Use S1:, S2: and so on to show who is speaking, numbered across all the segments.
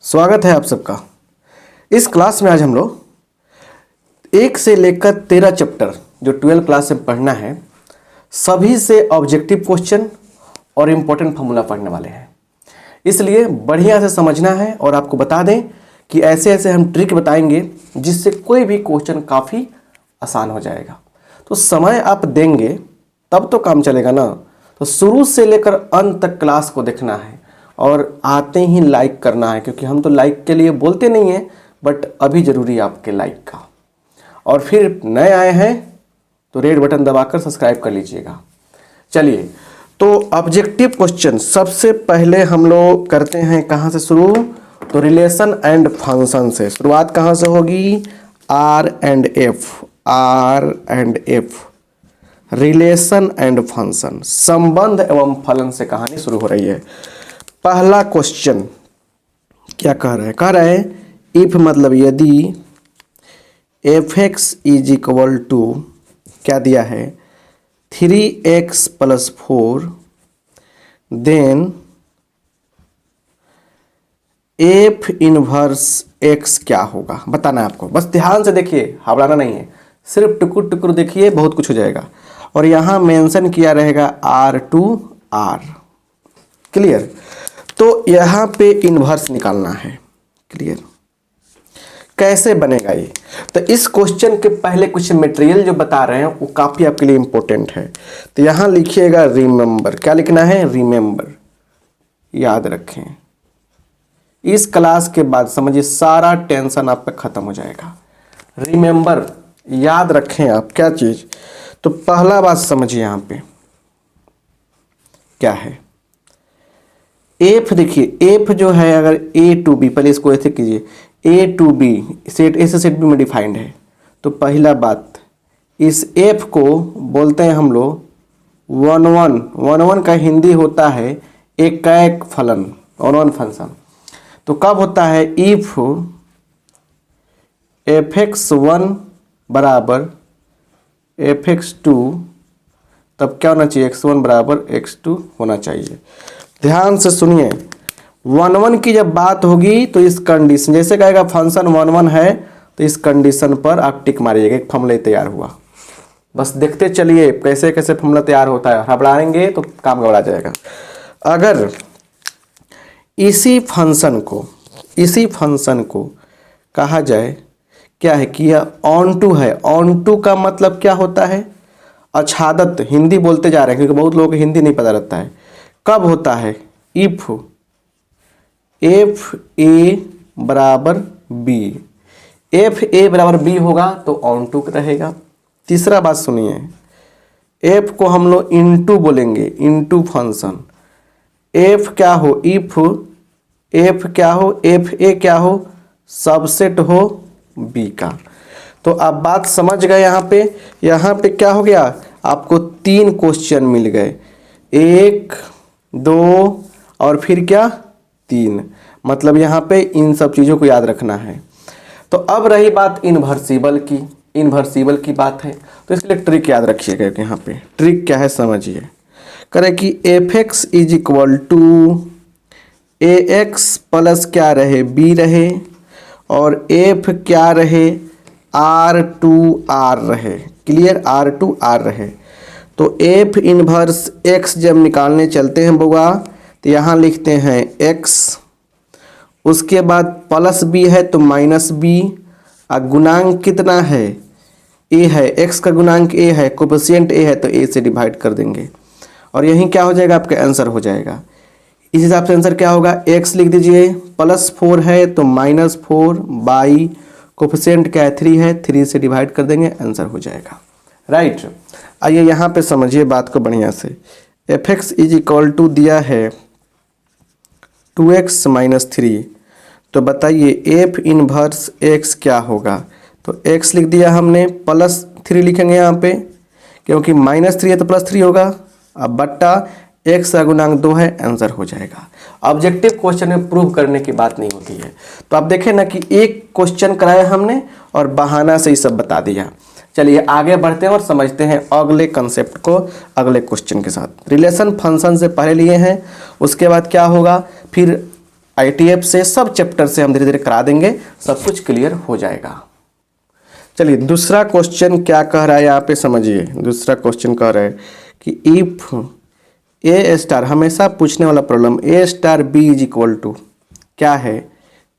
S1: स्वागत है आप सबका। इस क्लास में आज हम लोग 1 से लेकर 13 चैप्टर जो 12 क्लास में पढ़ना है, सभी से ऑब्जेक्टिव क्वेश्चन और इम्पोर्टेंट फार्मूला पढ़ने वाले हैं। इसलिए बढ़िया से समझना है और आपको बता दें कि ऐसे ऐसे हम ट्रिक बताएंगे जिससे कोई भी क्वेश्चन काफ़ी आसान हो जाएगा। तो समय आप देंगे तब तो काम चलेगा ना। तो शुरू से लेकर अंत तक क्लास को देखना है और आते ही लाइक करना है, क्योंकि हम तो लाइक के लिए बोलते नहीं हैं, बट अभी ज़रूरी है आपके लाइक का। और फिर नए आए हैं तो रेड बटन दबाकर सब्सक्राइब कर लीजिएगा। चलिए, तो ऑब्जेक्टिव क्वेश्चन सबसे पहले हम लोग करते हैं कहाँ से शुरू? तो रिलेशन एंड फंक्शन से शुरुआत कहाँ से होगी? R and F, relation and function, संबंध एवं फलन से कहानी शुरू हो रही है। पहला क्वेश्चन क्या कह रहा है? कह रहा है इफ मतलब यदि fx इज इक्वल टू क्या दिया है 3x + 4, then f inverse x क्या होगा बताना है आपको। बस ध्यान से देखिए, घबराना नहीं है, सिर्फ टुकुर टुकुर देखिए, बहुत कुछ हो जाएगा। और यहाँ मेंशन किया रहेगा R2R। क्लियर? तो यहाँ पे इन्वर्स निकालना है। क्लियर? कैसे बनेगा ये? तो इस क्वेश्चन के पहले कुछ मटेरियल जो बता रहे हैं वो काफ़ी आपके लिए इम्पोर्टेंट है। तो यहाँ लिखिएगा रिमेंबर। क्या लिखना है? रिमेंबर। याद रखें, इस क्लास के बाद समझिए सारा टेंशन आप पे खत्म हो जाएगा। रिमेंबर याद रखें आप क्या चीज़। तो पहला बात समझिए यहाँ पे क्या है। एफ देखिए, एफ जो है अगर ए टू बी, पहले इसको ऐसे कीजिए, ए टू बी सेट ए से सेट बी में डिफाइंड है। तो पहला बात, इस एफ को बोलते हैं हम लोग 1 का हिंदी होता है एक फलन, 1 फंक्शन। तो कब होता है? इफ fx1 बराबर fx2, तब क्या होना चाहिए? x1 बराबर x2 होना चाहिए। ध्यान से सुनिए, 1 की जब बात होगी तो इस कंडीशन, जैसे कहेगा फंक्शन 1 है तो इस कंडीशन पर आप टिक मारिएगा, एक फॉर्मूला तैयार हुआ। बस देखते चलिए कैसे कैसे फॉर्मूला तैयार होता है। घबराएंगे तो काम गड़बड़ा जाएगा। अगर इसी फंक्शन को कहा जाए क्या है कि यह ऑन टू है। ऑन टू का मतलब क्या होता है? अछादत, हिंदी बोलते जा रहे हैं क्योंकि बहुत लोगों को हिंदी नहीं पता रहता है। कब होता है? इफ एफ ए बराबर बी, एफ ए बराबर बी होगा तो ऑन टू रहेगा। तीसरा बात सुनिए, एफ को हम लोग इनटू बोलेंगे, इनटू फंक्शन। एफ क्या हो? इफ एफ क्या हो? एफ ए क्या हो? सबसेट हो बी का। तो आप बात समझ गए। यहाँ पे क्या हो गया? आपको 3 क्वेश्चन मिल गए, 1 2 और फिर क्या 3। मतलब यहाँ पे इन सब चीज़ों को याद रखना है। तो अब रही बात इन्वर्सिबल की बात है, तो इसके लिए ट्रिक याद रखिएगा। यहाँ पे ट्रिक क्या है समझिए। करें कि fx is equal to ax plus क्या रहे? b रहे, और f क्या रहे? R2R रहे। क्लियर? R2R रहे। तो f इनवर्स x जब निकालने चलते हैं बउआ, तो यहाँ लिखते हैं x, उसके बाद प्लस b है तो माइनस b, और गुणांक कितना है? a है, x का गुणांक a है, कोफिशिएंट a है तो a से डिवाइड कर देंगे और यहीं क्या हो जाएगा? आपका आंसर हो जाएगा। इस हिसाब से आंसर क्या होगा? x लिख दीजिए, +4 है तो -4 बाई कोफिशिएंट क्या है? 3 है, 3 से डिवाइड कर देंगे, आंसर हो जाएगा। राइट? आइए यहाँ पे समझिए बात को बढ़िया से। fx इज इक्वल टू दिया है 2x - 3, तो बताइए f इनवर्स x क्या होगा? तो x लिख दिया हमने, +3 लिखेंगे यहाँ पे क्योंकि -3 है तो +3 होगा, अब बट्टा x का गुणांक 2 है, आंसर हो जाएगा। ऑब्जेक्टिव क्वेश्चन में प्रूव करने की बात नहीं होती है। तो आप देखें ना कि एक क्वेश्चन कराया हमने और बहाना से ही सब बता दिया। चलिए आगे बढ़ते हैं और समझते हैं अगले कंसेप्ट को अगले क्वेश्चन के साथ। रिलेशन फंक्शन से पहले लिए हैं, उसके बाद क्या होगा? फिर ITF से, सब चैप्टर से हम धीरे धीरे करा देंगे, सब कुछ क्लियर हो जाएगा। चलिए दूसरा क्वेश्चन क्या कह रहा है यहाँ पे समझिए। दूसरा क्वेश्चन कह रहा है कि इफ ए स्टार, हमेशा पूछने वाला problem, A star B is equal to क्या है,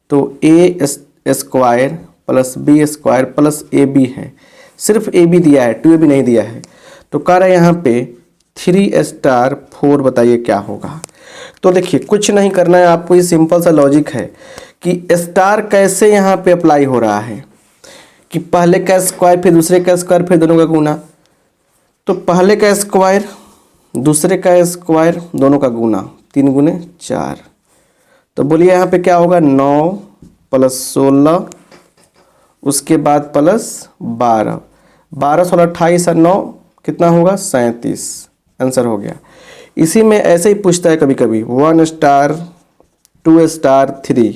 S1: तो A square plus B square plus A B है। सिर्फ ए बी दिया है, 2ab नहीं दिया है। तो कह रहा है यहाँ पे 3 स्टार 4, बताइए क्या होगा। तो देखिए कुछ नहीं करना है आपको, ये सिंपल सा लॉजिक है कि स्टार कैसे यहाँ पे अप्लाई हो रहा है कि पहले का स्क्वायर फिर दूसरे का स्क्वायर फिर दोनों का गुना। तो पहले का स्क्वायर दूसरे का स्क्वायर दोनों का गुना, 3 गुने 4। तो बोलिए यहाँ पे क्या होगा, 9 प्लस 16 उसके बाद प्लस 12, 12 16 28 और 9 कितना होगा, 37। आंसर हो गया। इसी में ऐसे ही पूछता है कभी कभी 1 स्टार 2 स्टार 3,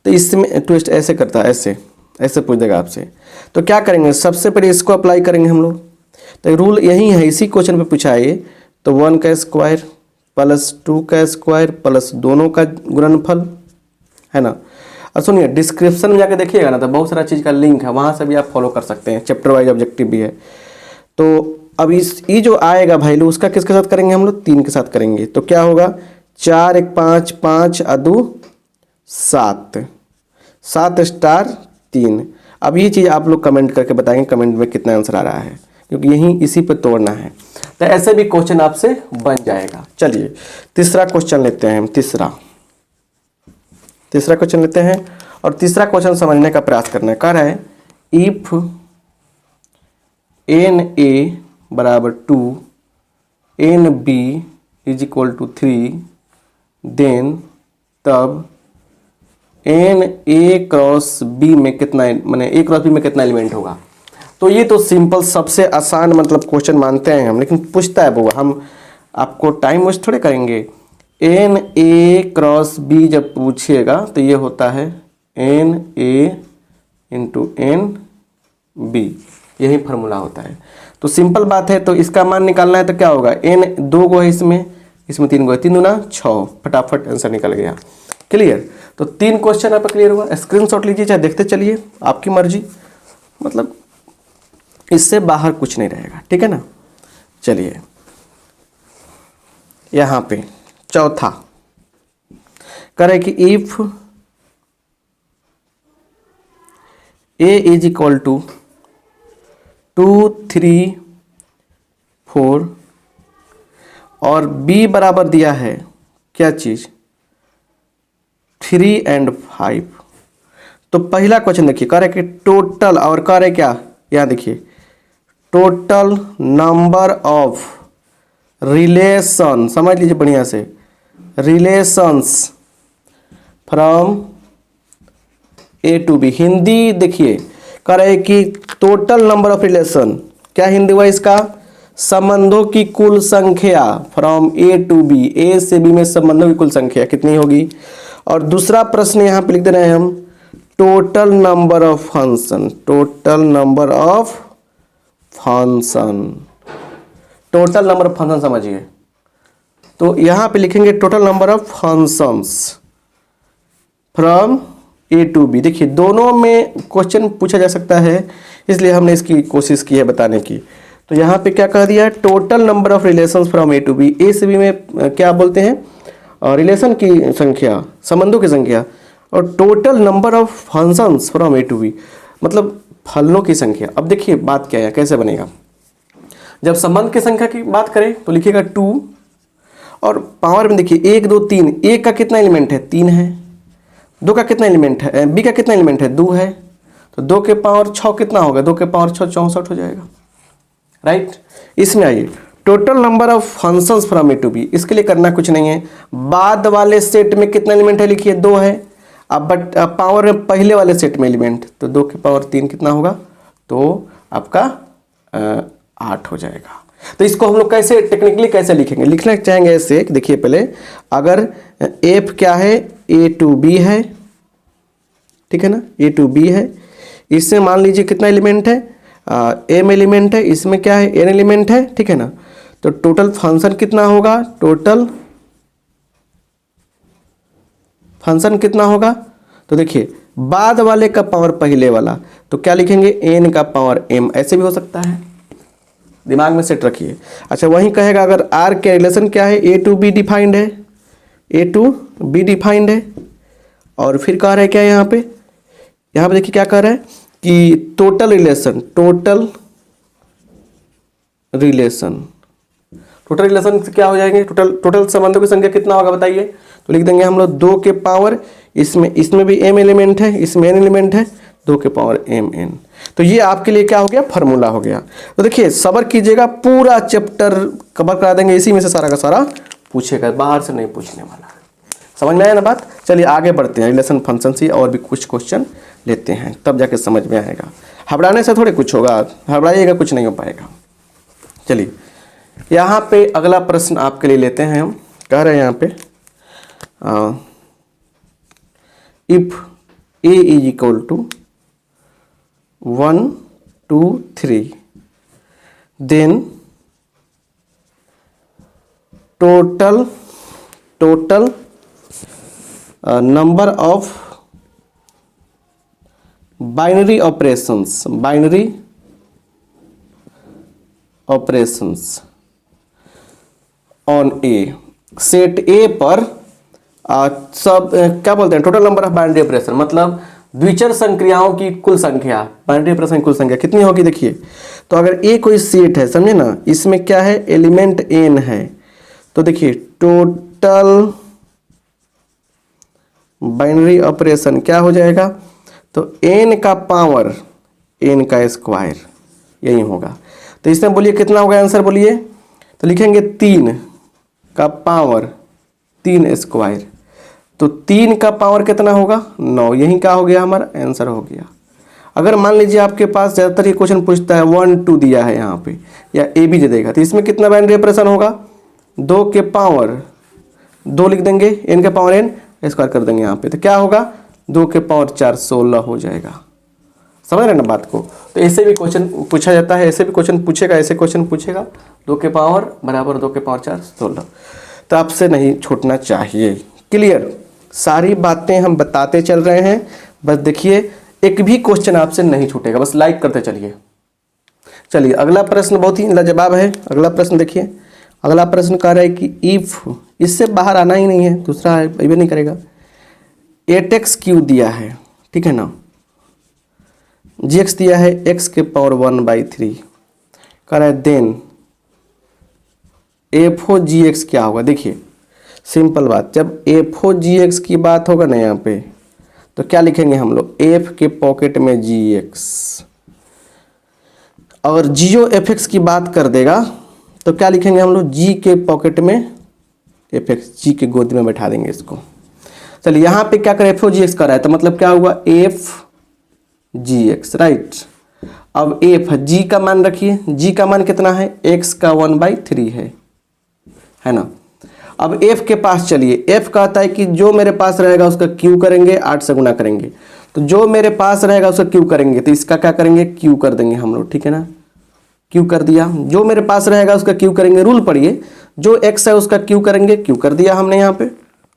S1: तो इसमें ट्विस्ट ऐसे करता है, ऐसे ऐसे पूछ देगा आपसे। तो क्या करेंगे, सबसे पहले इसको अप्लाई करेंगे हम लोग। तो रूल यही है, इसी क्वेश्चन पे पूछा है। तो 1 का स्क्वायर प्लस 2 का स्क्वायर प्लस दोनों का गुणनफल, है ना। और सुनिए डिस्क्रिप्शन में जाके देखिएगा ना, तो बहुत सारा चीज़ का लिंक है, वहाँ से भी आप फॉलो कर सकते हैं, चैप्टर वाइज ऑब्जेक्टिव भी है। तो अब ये जो आएगा वैल्यू उसका किसके साथ करेंगे हम लोग, 3 के साथ करेंगे। तो क्या होगा, 4 1 5 5 2 7, 7 स्टार 3। अब ये चीज़ आप लोग कमेंट करके बताएंगे कमेंट में कितना आंसर आ रहा है, क्योंकि यही इसी पे तोड़ना है। तो ऐसे भी क्वेश्चन आपसे बन जाएगा। चलिए तीसरा क्वेश्चन लेते हैं हम। तीसरा क्वेश्चन लेते हैं और तीसरा क्वेश्चन समझने का प्रयास करना है। कह रहा है इफ NA बराबर 2 NB is equal to 3 then तब NA क्रॉस B में कितना, माने A क्रॉस B में कितना एलिमेंट होगा। तो ये तो सिंपल सबसे आसान मतलब क्वेश्चन मानते हैं हम, लेकिन पूछता है वो, हम आपको टाइम वेस्ट थोड़े करेंगे। NA क्रॉस B जब पूछिएगा तो ये होता है NA इंटू NB, यही फार्मूला होता है। तो सिंपल बात है। तो इसका मान निकालना है तो क्या होगा, N 2 गो है इसमें 3 गो है, 3 दूना 6, फटाफट आंसर निकल गया। क्लियर। तो 3 क्वेश्चन आप क्लियर हुआ। स्क्रीनशॉट लीजिए चाहे देखते चलिए, आपकी मर्जी, मतलब इससे बाहर कुछ नहीं रहेगा, ठीक है ना। चलिए यहाँ पे चौथा करें कि if A is equal to 2 3 4 और B बराबर दिया है क्या चीज, 3 और 5। तो पहला क्वेश्चन देखिए, कह रहे कि टोटल, और कह रहे क्या, यहाँ देखिए टोटल नंबर ऑफ रिलेशन, समझ लीजिए बढ़िया से, relations from A to B। Hindi देखिए कह रहे कि टोटल नंबर ऑफ रिलेशन, क्या हिंदी हुआ इसका, संबंधों की कुल संख्या from A to B, A से B में संबंधों की कुल संख्या कितनी होगी। और दूसरा प्रश्न यहाँ पे लिख दे रहे हैं हम, total number of function, total number of function, total number of function समझिए। तो यहाँ पे लिखेंगे total number of functions from A to B। देखिए दोनों में क्वेश्चन पूछा जा सकता है, इसलिए हमने इसकी कोशिश की है बताने की। तो यहाँ पे क्या कह दिया है, total number of relations from A to B। A से B में क्या बोलते हैं, रिलेशन की संख्या, संबंधों की संख्या, और total number of functions from A to B मतलब फलनों की संख्या। अब देखिए बात क्या है, कैसे बनेगा। जब संबंध की संख्या की बात करें तो लिखिएगा 2, और पावर में देखिए 1 2 3, 1 का कितना एलिमेंट है, 3 है। 2 का कितना एलिमेंट है, B का कितना एलिमेंट है, 2 है। तो 2 के पावर 6 कितना होगा, 2 के पावर 6 64 हो जाएगा, राइट। इसमें आइए total number of functions from A to B, इसके लिए करना कुछ नहीं है। बाद वाले सेट में कितना एलिमेंट है लिखिए, 2 है। अब बट पावर में पहले वाले सेट में एलिमेंट, तो 2 के पावर 3 कितना होगा, तो आपका 8 हो जाएगा। तो इसको हम लोग कैसे टेक्निकली कैसे लिखेंगे, लिखना चाहेंगे ऐसे, देखिए पहले अगर F क्या है, A टू B है, ठीक है ना, A टू B है। इससे मान लीजिए कितना एलिमेंट है, M एलिमेंट है, इसमें क्या है, N एलिमेंट है, ठीक है ना। तो टोटल फंक्शन कितना होगा, टोटल फंक्शन कितना होगा, तो देखिए बाद वाले का पावर पहले वाला, तो क्या लिखेंगे n का पावर m, ऐसे भी हो सकता है, दिमाग में सेट रखिए। अच्छा वहीं कहेगा अगर r के रिलेशन क्या है, a टू b डिफाइंड है, a टू b डिफाइंड है, और फिर कह रहा है क्या यहाँ पे देखिए क्या कह रहा है कि टोटल रिलेशन क्या हो जाएंगे, टोटल संबंधों की संख्या कितना होगा बताइए, तो लिख देंगे हम लोग 2 के पावर, इसमें भी m एलिमेंट है, इसमें n एलिमेंट है, 2 के पावर mn। तो ये आपके लिए क्या हो गया, फार्मूला हो गया। तो देखिए सब्र कीजिएगा, पूरा चैप्टर कवर करा देंगे, इसी में से सारा का सारा पूछेगा, बाहर से नहीं पूछने वाला है। समझ में आया ना बात। चलिए आगे बढ़ते हैं, रिलेशन फंक्शन से और भी कुछ क्वेश्चन लेते हैं, तब जाके समझ में आएगा। घबराने से थोड़े कुछ होगा, घबराइएगा कुछ नहीं हो पाएगा। चलिए यहाँ पे अगला प्रश्न आपके लिए लेते हैं हम, कह रहे हैं यहाँ पे if a is equal to 1 2 3 then total number of binary operations on A, set A पर सब क्या बोलते हैं, टोटल नंबर ऑफ बाइनरी ऑपरेशन, मतलब द्विचर संक्रियाओं की कुल संख्या, बाइनरी ऑपरेशन की कुल संख्या कितनी होगी। देखिए तो अगर ए कोई सेट है, समझे ना, इसमें क्या है एलिमेंट एन है, तो देखिए टोटल बाइनरी ऑपरेशन क्या हो जाएगा, तो एन का पावर एन का स्क्वायर, यही होगा। तो इसमें बोलिए कितना होगा आंसर बोलिए, तो लिखेंगे 3 का पावर 3 स्क्वायर, तो 3 का पावर कितना होगा 9, यही क्या हो गया हमारा आंसर हो गया। अगर मान लीजिए आपके पास ज़्यादातर ये क्वेश्चन पूछता है 1 2 दिया है यहाँ पे, या ए बी दे देगा, तो इसमें कितना बाइनरी ऑपरेशन होगा, 2 के पावर 2 लिख देंगे, n के पावर n स्क्वायर कर देंगे यहाँ पे, तो क्या होगा 2 के पावर 4 16 हो जाएगा। समझ रहे ना बात को। तो ऐसे भी क्वेश्चन पूछा जाता है, ऐसे भी क्वेश्चन पूछेगा, ऐसे क्वेश्चन पूछेगा, 2 के पावर बराबर 2 के पावर 4 16, तो आपसे नहीं छूटना चाहिए। क्लियर, सारी बातें हम बताते चल रहे हैं, बस देखिए एक भी क्वेश्चन आपसे नहीं छूटेगा, बस लाइक करते चलिए। चलिए अगला प्रश्न बहुत ही लाजवाब है। अगला प्रश्न देखिए, अगला प्रश्न कह रहा है कि इफ, इससे बाहर आना ही नहीं है, दूसरा है ये नहीं करेगा, 8x क्यू दिया है, ठीक है ना, gx दिया है x के पावर 1/3, कह रहा है देन एफ ओ जी एक्स क्या होगा। देखिए सिंपल बात, जब एफ ओ जी एक्स की बात होगा ना यहाँ पे, तो क्या लिखेंगे हम लोग, एफ के पॉकेट में जी एक्स, और जियो एफ एक्स की बात कर देगा तो क्या लिखेंगे हम लोग, जी के पॉकेट में एफ एक्स, जी के गोद में बैठा देंगे इसको। चलिए यहाँ पे क्या करें, एफ ओ जी एक्स कर रहा है, तो मतलब क्या हुआ एफ जी एक्स, राइट। अब एफ जी का मान रखिए, जी का मान कितना है, एक्स का 1/3 है ना। अब f के पास चलिए, f कहता है कि जो मेरे पास रहेगा उसका q करेंगे, 8 से गुना करेंगे, तो जो मेरे पास रहेगा उसका q करेंगे, तो इसका क्या करेंगे q कर देंगे हम लोग, ठीक है ना, q कर दिया। जो मेरे पास रहेगा उसका q करेंगे, रूल पढ़िए, जो x है उसका q करेंगे, q कर दिया हमने यहाँ पे।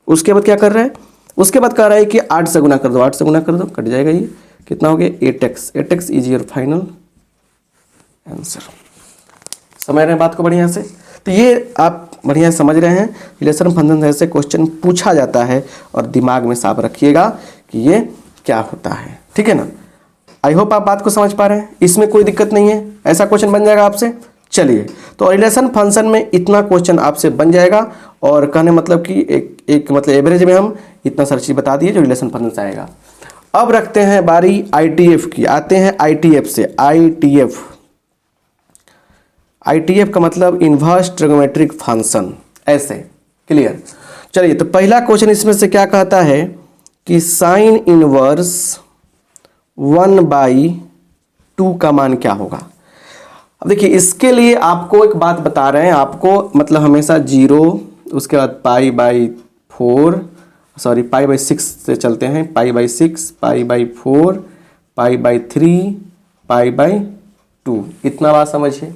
S1: उसके बाद क्या कर रहा है, उसके बाद कह रहा है कि 8 से गुना कर दो, 8 से गुना कर दो, कट जाएगा, ये कितना हो गया 8x, 8x is your final answer. समझ रहे हैं बात को बढ़िया से। तो ये आप बढ़िया समझ रहे हैं, रिलेशन फंक्शन ऐसे क्वेश्चन पूछा जाता है, और दिमाग में साफ रखिएगा कि ये क्या होता है, ठीक है ना। आई होप आप बात को समझ पा रहे हैं, इसमें कोई दिक्कत नहीं है, ऐसा क्वेश्चन बन जाएगा आपसे। चलिए तो रिलेशन फंक्शन में इतना क्वेश्चन आपसे बन जाएगा, और कहने मतलब कि एक मतलब एवरेज में हम इतना सारी चीज़ बता दिए जो रिलेशन फंक्शन से आएगा। अब रखते हैं बारी ITF की, आते हैं ITF से। ITF का मतलब इन्वर्स ट्रिगोनोमेट्रिक फंक्शन, ऐसे क्लियर। चलिए तो पहला क्वेश्चन इसमें से क्या कहता है कि साइन इनवर्स 1/2 का मान क्या होगा। अब देखिए इसके लिए आपको एक बात बता रहे हैं, आपको मतलब हमेशा 0, उसके बाद π/4, सॉरी π/6 से चलते हैं, π/6, π/4, π/3, π/2, इतना बात समझिए।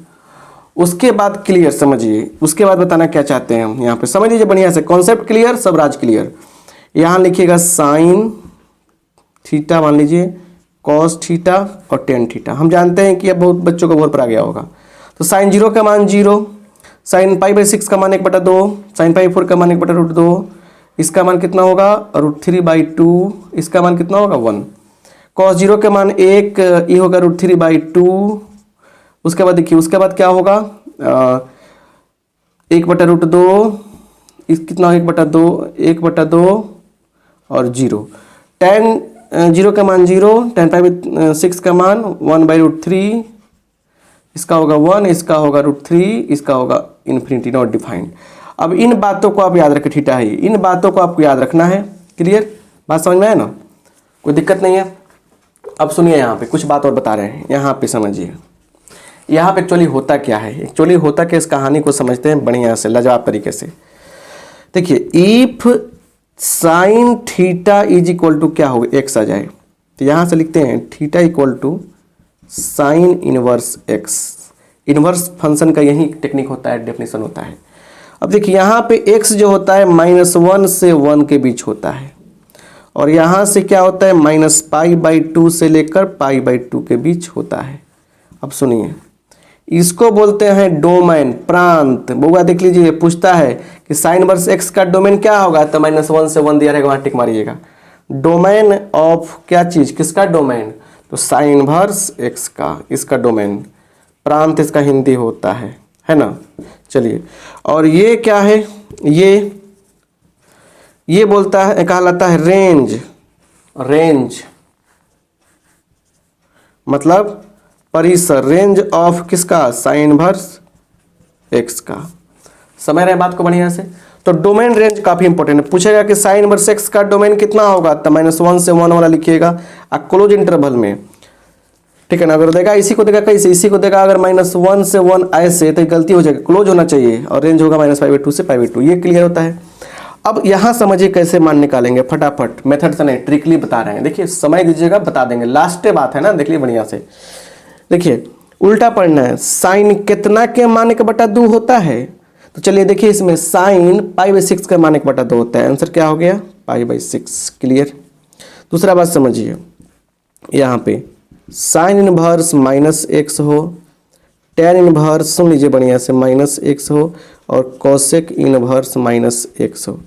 S1: उसके बाद क्लियर समझिए, उसके बाद बताना क्या चाहते हैं हम यहाँ पे, समझ लीजिए बढ़िया से, कॉन्सेप्ट क्लियर, सब राज क्लियर। यहाँ लिखिएगा साइन थीटा, मान लीजिए कॉस थीटा और टेन थीटा। हम जानते हैं कि अब बहुत बच्चों को बहुत पर आ गया होगा। तो साइन 0 का मान 0, साइन π/6 का मान 1/2, साइन π/4 का मान 1/√2, इसका मान कितना होगा √3/2, इसका मान कितना होगा 1। कॉस 0 का मान 1, ये होगा √3/2। उसके बाद देखिए उसके बाद क्या होगा 1/√2, इस कितना 1/2 और 0। tan 0 का मान 0, tan π/6 का मान 1/√3, इसका होगा 1, इसका होगा √3, इसका होगा इन्फिनिटी नॉट डिफाइंड। अब इन बातों को आप याद रखें, थीटा है, इन बातों को आपको याद रखना है। क्लियर, बात समझ में आया ना, कोई दिक्कत नहीं है। अब सुनिए यहाँ पे कुछ बात और बता रहे हैं, यहाँ पे समझिए। यहाँ पे एक्चुअली होता क्या है, एक्चुअली होता क्या, इस कहानी को समझते हैं बढ़िया से लाजवाब तरीके से। देखिए if sine theta is equal to क्या होगा एक्स आ जाए, तो यहाँ से लिखते हैं theta equal to sine inverse x. Inverse function का यही टेक्निक होता है, डेफिनेशन होता है। अब देखिए यहाँ पे x जो होता है -1 से 1 के बीच होता है, और यहाँ से क्या होता है -π/2 से लेकर π/2 के बीच होता है। अब सुनिए, इसको बोलते हैं डोमेन, प्रांत। बउआ देख लीजिए, पूछता है कि साइन इनवर्स x का डोमेन क्या होगा, तो -1 से 1 दिया रहेगा, वहाँ टिक मारिएगा। डोमेन ऑफ क्या चीज़, किसका डोमेन, तो साइन इनवर्स x का, इसका डोमेन, प्रांत इसका हिंदी होता है ना। चलिए, और ये क्या है, ये बोलता है, कहलाता है रेंज। रेंज मतलब परिसर, रेंज ऑफ किसका, साइन इनवर्स एक्स का। समझ रहे हैं बात को बढ़िया से। तो डोमेन रेंज काफी इंपॉर्टेंट है। पूछेगा कि साइन इनवर्स एक्स का डोमेन कितना होगा, तो -1 से 1 वाला लिखिएगा क्लोज इंटरवल में, ठीक है ना। अगर देगा इसी को देगा कैसे, इसी को देगा अगर -1 से 1 ऐसे, तो गलती हो जाएगी, क्लोज होना चाहिए, और रेंज होगा -π/2 से π/2। ये क्लियर होता है। अब यहाँ समझिए कैसे मान निकालेंगे, फटाफट, मेथड से नहीं, ट्रिकली बता रहे हैं। देखिए समय दीजिएगा, बता देंगे, लास्ट बात है ना, देख लीजिए बढ़िया से। देखिए उल्टा पढ़ना है, साइन कितना के मान 1/2 होता है, तो चलिए देखिए इसमें साइन π/6 का मान 1/2 होता है। आंसर क्या हो गया, π/6। क्लियर। दूसरा बात समझिए, यहाँ पे साइन इनवर्स -x हो, tan इनवर्स सुन लीजिए बढ़िया से -x हो, और कोसेक इनवर्स -x हो।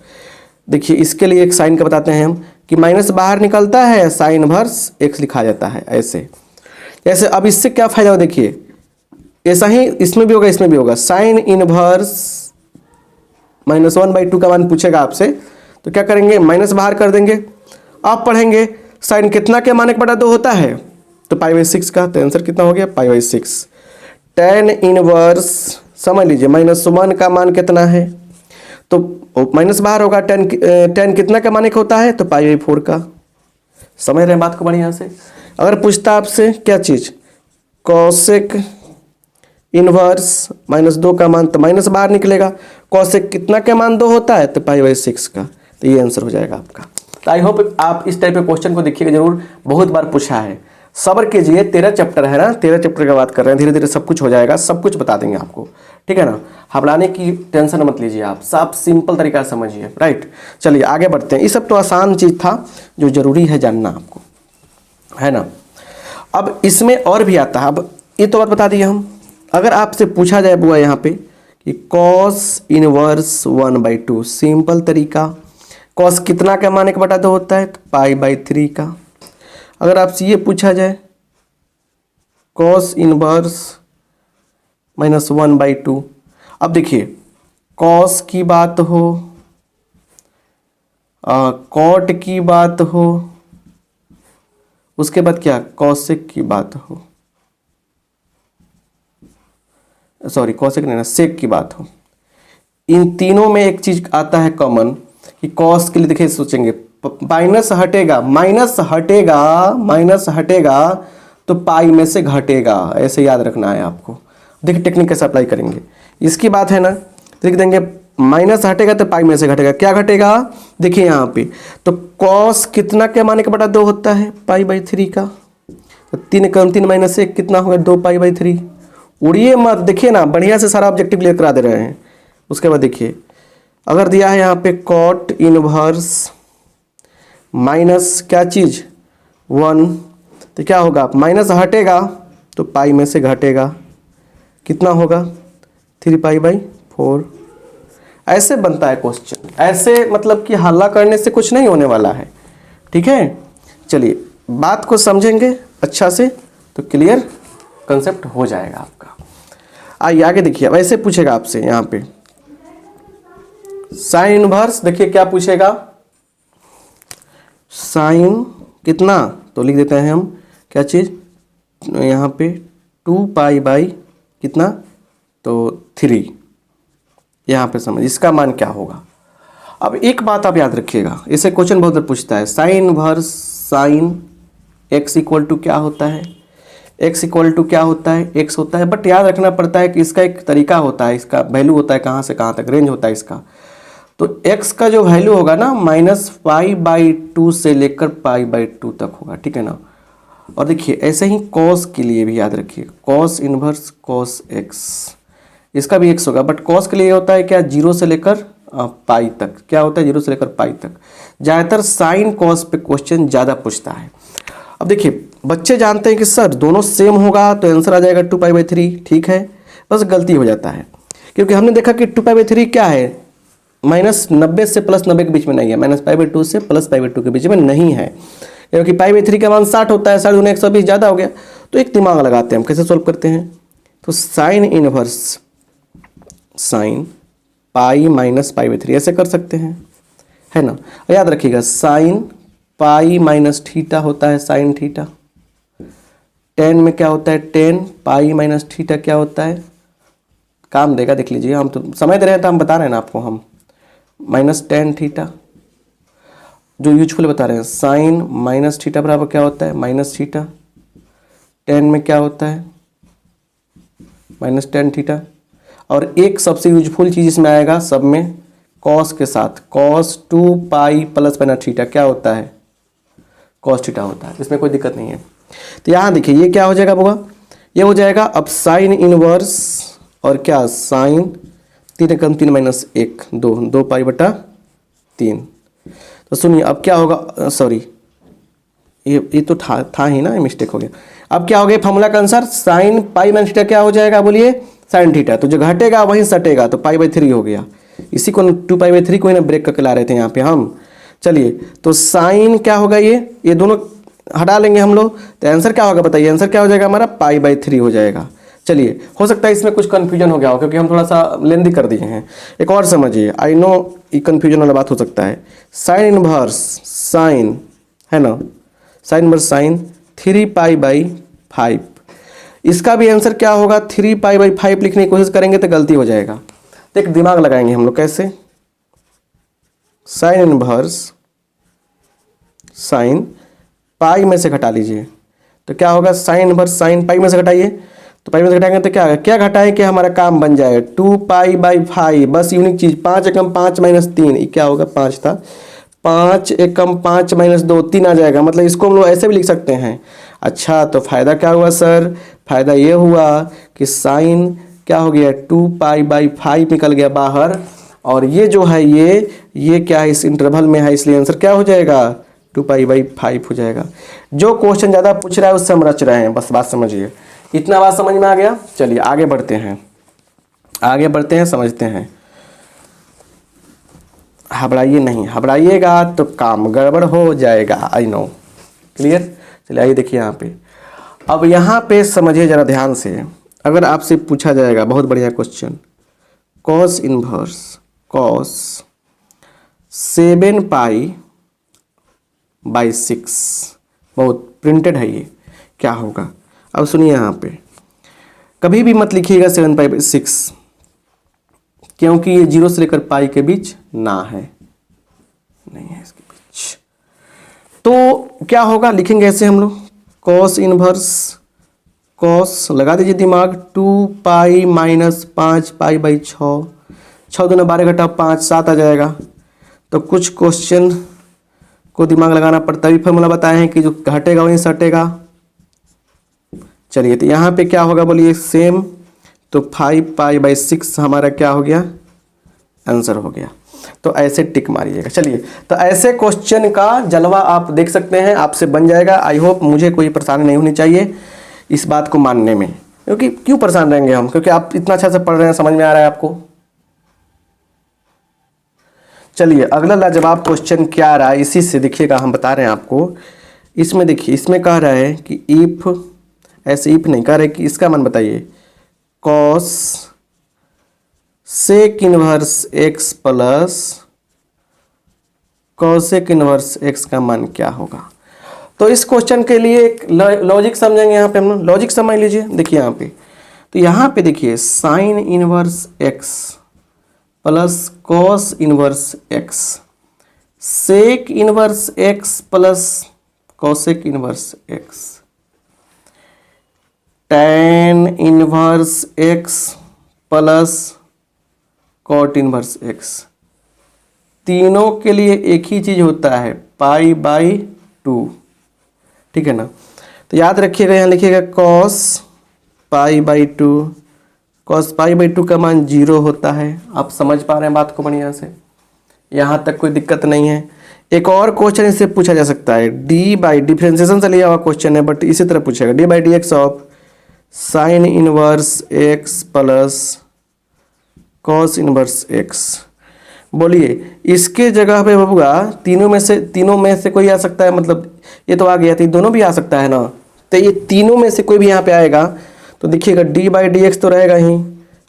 S1: देखिए इसके लिए एक साइन का बताते हैं हम कि माइनस बाहर निकलता है, साइन इनवर्स x लिखा जाता है ऐसे। जैसे अब इससे क्या फायदा हो, देखिए ऐसा ही इसमें भी होगा, इसमें भी होगा। साइन इनवर्स -1/2 का मान पूछेगा आपसे, तो क्या करेंगे, माइनस बाहर कर देंगे। आप पढ़ेंगे साइन कितना के मान 1/2 होता है, तो π/6 का, तो आंसर कितना हो गया π/6। tan इनवर्स समझ लीजिए -1 का मान कितना है, तो माइनस बाहर होगा, tan कितना का मान 1 होता है, तो π/4 का। समझ रहे हैं बात को बढ़िया से। अगर पूछता आपसे क्या चीज़, कॉसेक इनवर्स -2 का मान, तो माइनस बाहर निकलेगा, कॉसेक कितना का मान 2 होता है, तो π/6 का। तो ये आंसर हो जाएगा आपका। तो आई होप आप इस टाइप के क्वेश्चन को देखिएगा जरूर, बहुत बार पूछा है। सब्र कीजिए, 13 चैप्टर है ना, 13 चैप्टर की बात कर रहे हैं, धीरे धीरे सब कुछ हो जाएगा, सब कुछ बता देंगे आपको, ठीक है ना। घबराने की टेंशन मत लीजिए आप, सब सिंपल तरीका समझिए, राइट। चलिए आगे बढ़ते हैं। ये सब तो आसान चीज़ था जो जरूरी है जानना आपको, है ना। अब इसमें और भी आता है। अब ये तो बात बता दिए हम। अगर आपसे पूछा जाए बुआ यहाँ पे कि कॉस इनवर्स 1/2, सिंपल तरीका, कॉस कितना का मान 1/2 होता है, तो π/3 का। अगर आपसे ये पूछा जाए कॉस इनवर्स -1/2, अब देखिए कॉस की बात हो, कॉट की बात हो, उसके बाद क्या कॉसेक की बात हो, सॉरी कॉसेक नहीं ना, सेक की बात हो। इन तीनों में एक चीज आता है कॉमन कि कॉस के लिए देखिए सोचेंगे, माइनस हटेगा, माइनस हटेगा तो पाई में से घटेगा, ऐसे याद रखना है आपको। देखिए टेक्निक कैसे अप्लाई करेंगे, इसकी बात है ना, लिख देंगे माइनस हटेगा तो पाई में से घटेगा। क्या घटेगा, देखिए यहाँ पे, तो कॉस कितना के मान 1/2 होता है, π/3 का। तो 3 कम 3 - 1 कितना होगा, 2 π/3। उड़िए मत, देखिए ना बढ़िया से सारा ऑब्जेक्टिव क्लियर करा दे रहे हैं। उसके बाद देखिए अगर दिया है यहाँ पे कॉट इनवर्स माइनस क्या चीज़ 1, तो क्या होगा, माइनस हटेगा तो पाई में से घटेगा, कितना होगा 3π/4। ऐसे बनता है क्वेश्चन, ऐसे मतलब कि हल्ला करने से कुछ नहीं होने वाला है, ठीक है। चलिए बात को समझेंगे अच्छा से तो क्लियर कंसेप्ट हो जाएगा आपका। आइए आगे देखिए, अब ऐसे पूछेगा आपसे यहाँ पे साइन इनवर्स, देखिए क्या पूछेगा, साइन कितना, तो लिख देते हैं हम क्या चीज़ यहाँ पे 2π/ कितना, तो 3। यहाँ पे समझ इसका मान क्या होगा। अब एक बात आप याद रखिएगा, इसे क्वेश्चन बहुत बार पूछता है, sine inverse sine x equal to क्या होता है, x इक्वल टू क्या होता है, x होता है। बट याद रखना पड़ता है कि इसका एक तरीका होता है, इसका वैल्यू होता है कहाँ से कहाँ तक, रेंज होता है इसका। तो x का जो वैल्यू होगा ना -π/2 से लेकर π/2 तक होगा, ठीक है ना। और देखिए ऐसे ही cos के लिए भी याद रखिए, cos इनवर्स cos x, इसका भी x होगा। बट cos के लिए होता है क्या, 0 से लेकर पाई तक, क्या होता है 0 से लेकर पाई तक। ज़्यादातर साइन cos पे क्वेश्चन ज़्यादा पूछता है। अब देखिए बच्चे जानते हैं कि सर दोनों सेम होगा तो आंसर आ जाएगा 2π/3, ठीक है। बस गलती हो जाता है क्योंकि हमने देखा कि 2π/3 क्या है, -90 से +90 के बीच में नहीं है, -π/2 से +π/2 के बीच में नहीं है, क्योंकि π/3 का मान 60 होता है, 60 × 120 ज़्यादा हो गया। तो एक दिमाग लगाते हैं हम, कैसे सॉल्व करते हैं, तो sine inverse sine pi minus π/3 ऐसे कर सकते हैं, है ना। याद रखिएगा साइन पाई माइनस थीटा होता है साइन थीटा, टेन में क्या होता है टेन, पाई माइनस थीटा क्या होता है, काम देगा देख लीजिए, हम तो समझ रहे हैं तो हम बता रहे हैं ना आपको, हम -tan थीटा जो यूजफुल बता रहे हैं, साइन माइनस थीटा बराबर क्या होता है माइनस थीटा, टेन में क्या होता है -tan थीटा। और एक सबसे यूजफुल चीज़ इसमें आएगा सब में, कॉस के साथ, cos 2π + थीटा क्या होता है cos थीटा होता है, इसमें कोई दिक्कत नहीं है। तो यहाँ देखिए ये क्या हो जाएगा बुआ, ये हो जाएगा अब साइन इनवर्स और क्या साइन 3 × 3 - 1 2 2π/3। तो सुनिए अब क्या होगा, सॉरी ये तो था ही ना, मिस्टेक हो गया। अब क्या हो गया फॉर्मूला के अनुसार, साइन पाई माइनस थीटा क्या हो जाएगा बोलिए साइन थीटा, तो जो घटेगा वहीं सटेगा, तो π/3 हो गया। इसी को 2π/3 को ही ना ब्रेक करके ला रहे थे यहाँ पे हम। चलिए तो साइन क्या होगा, ये दोनों हटा लेंगे हम लोग, तो आंसर क्या होगा बताइए, आंसर क्या हो जाएगा हमारा π/3 हो जाएगा। चलिए हो सकता है इसमें कुछ कन्फ्यूजन हो गया हो क्योंकि हम थोड़ा सा लेंदी कर दिए हैं। एक और समझिए, आई नो ये कन्फ्यूजन वाला बात हो सकता है, साइन इनवर्स साइन है ना, साइन इनवर्स साइन 3π/5, इसका भी आंसर क्या होगा 3π/5 लिखने की कोशिश करेंगे तो गलती हो जाएगा। तो एक दिमाग लगाएंगे हम लोग, कैसे, साइन इनवर्स साइन पाई में से घटा लीजिए, तो क्या होगा साइन इनवर्स साइन पाई में से घटाइए, तो पाई में से घटाएंगे तो क्या क्या घटाएं कि हमारा काम बन जाए 2π/5। बस यूनिक चीज़ 5 × 5 - 3, ये क्या होगा 5 था, 5 × 5 - 2 3 आ जाएगा, मतलब इसको हम लोग ऐसे भी लिख सकते हैं। अच्छा तो फ़ायदा क्या हुआ सर, फ़ायदा ये हुआ कि साइन क्या हो गया 2π/5 निकल गया बाहर, और ये जो है ये क्या है इस इंटरवल में है, इसलिए आंसर क्या हो जाएगा 2π/5 हो जाएगा। जो क्वेश्चन ज़्यादा पूछ रहा है उससे हम रच रहे हैं, बस बात समझिए। इतना बात समझ में आ गया। चलिए आगे बढ़ते हैं, आगे बढ़ते हैं, समझते हैं। घबराइए नहीं, घबराइएगा तो काम गड़बड़ हो जाएगा, आई नो, क्लियर। चलिए आइए देखिए यहाँ पे, अब यहाँ पे समझिए ज़रा ध्यान से, अगर आपसे पूछा जाएगा बहुत बढ़िया क्वेश्चन, कॉस इनवर्स कॉस 7π/6, बहुत प्रिंटेड है ये, क्या होगा। अब सुनिए यहाँ पे, कभी भी मत लिखिएगा 7π/6 क्योंकि ये 0 से लेकर पाई के बीच ना है, नहीं है इसके बीच। तो क्या होगा, लिखेंगे ऐसे हम लोग, कॉस इनवर्स कॉस लगा दीजिए दिमाग, 2π - 5π/6, 6 दूना 12 घटा 5 7 आ जाएगा। तो कुछ क्वेश्चन को दिमाग लगाना पड़ता है, फॉर्मूला बताए हैं कि जो घटेगा वहीं सटेगा। चलिए तो यहाँ पे क्या होगा बोलिए सेम, तो 5π/6 हमारा क्या हो गया आंसर हो गया। तो ऐसे टिक मारिएगा। चलिए, तो ऐसे क्वेश्चन का जलवा आप देख सकते हैं, आपसे बन जाएगा। आई होप मुझे कोई परेशानी नहीं होनी चाहिए इस बात को मानने में, क्योंकि क्यों परेशान रहेंगे हम, क्योंकि आप इतना अच्छा से पढ़ रहे हैं, समझ में आ रहा है आपको। चलिए, अगला लाजवाब क्वेश्चन क्या आ रहा है, इसी से देखिएगा, हम बता रहे हैं आपको। इसमें देखिए, इसमें कह रहा है कि इफ, ऐसे इफ नहीं कह रहे कि इसका मान बताइए, cosec inverse x plus cosec inverse x का मान क्या होगा। तो इस क्वेश्चन के लिए एक लॉजिक समझेंगे। यहाँ पे हम लॉजिक समझ लीजिए। देखिए यहाँ पे, तो यहाँ पे देखिए sine inverse x plus cos inverse x, sec inverse x plus cosec inverse x, tan inverse x plus cot inverse x, तीनों के लिए एक ही चीज होता है पाई बाई 2, ठीक है ना। तो याद रखिएगा, यहाँ लिखिएगा cos pi by 2, cos pi by 2 का मान 0 होता है। आप समझ पा रहे हैं बात को बढ़िया से, यहाँ तक कोई दिक्कत नहीं है। एक और क्वेश्चन इससे पूछा जा सकता है, डी बाई डिफ्रेंसिएशन से लिया हुआ क्वेश्चन है, बट इसी तरह पूछेगा, D by d x of sine inverse x plus cos inverse x. बोलिए, इसके जगह पे बबुआ तीनों में से कोई आ सकता है, मतलब ये तो आ गया, तो ये दोनों भी आ सकता है ना। तो ये तीनों में से कोई भी यहाँ पे आएगा, तो देखिएगा डी बाई डी एक्स तो रहेगा ही,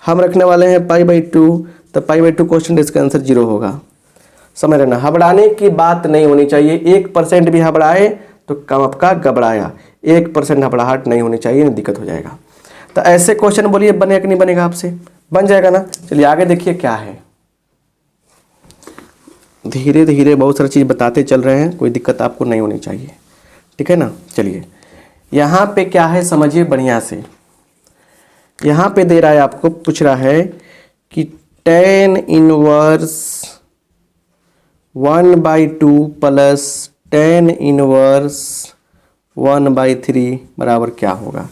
S1: हम रखने वाले हैं पाई बाई 2, तो पाई बाई 2 क्वेश्चन इसका आंसर 0 होगा। समझ रहे ना, घबराने की बात नहीं होनी चाहिए। 1% भी घबराए तो काम आपका गबड़ाया, 1% घबराहट नहीं होनी चाहिए, नहीं दिक्कत हो जाएगा। तो ऐसे क्वेश्चन बोलिए बनेगा कि नहीं बनेगा, आपसे बन जाएगा ना। चलिए आगे देखिए क्या है, धीरे धीरे बहुत सारी चीज़ बताते चल रहे हैं, कोई दिक्कत आपको नहीं होनी चाहिए, ठीक है ना। चलिए यहाँ पे क्या है समझिए बढ़िया से। यहाँ पे दे रहा है, आपको पूछ रहा है कि tan inverse 1/2 plus tan inverse 1/3 बराबर क्या होगा।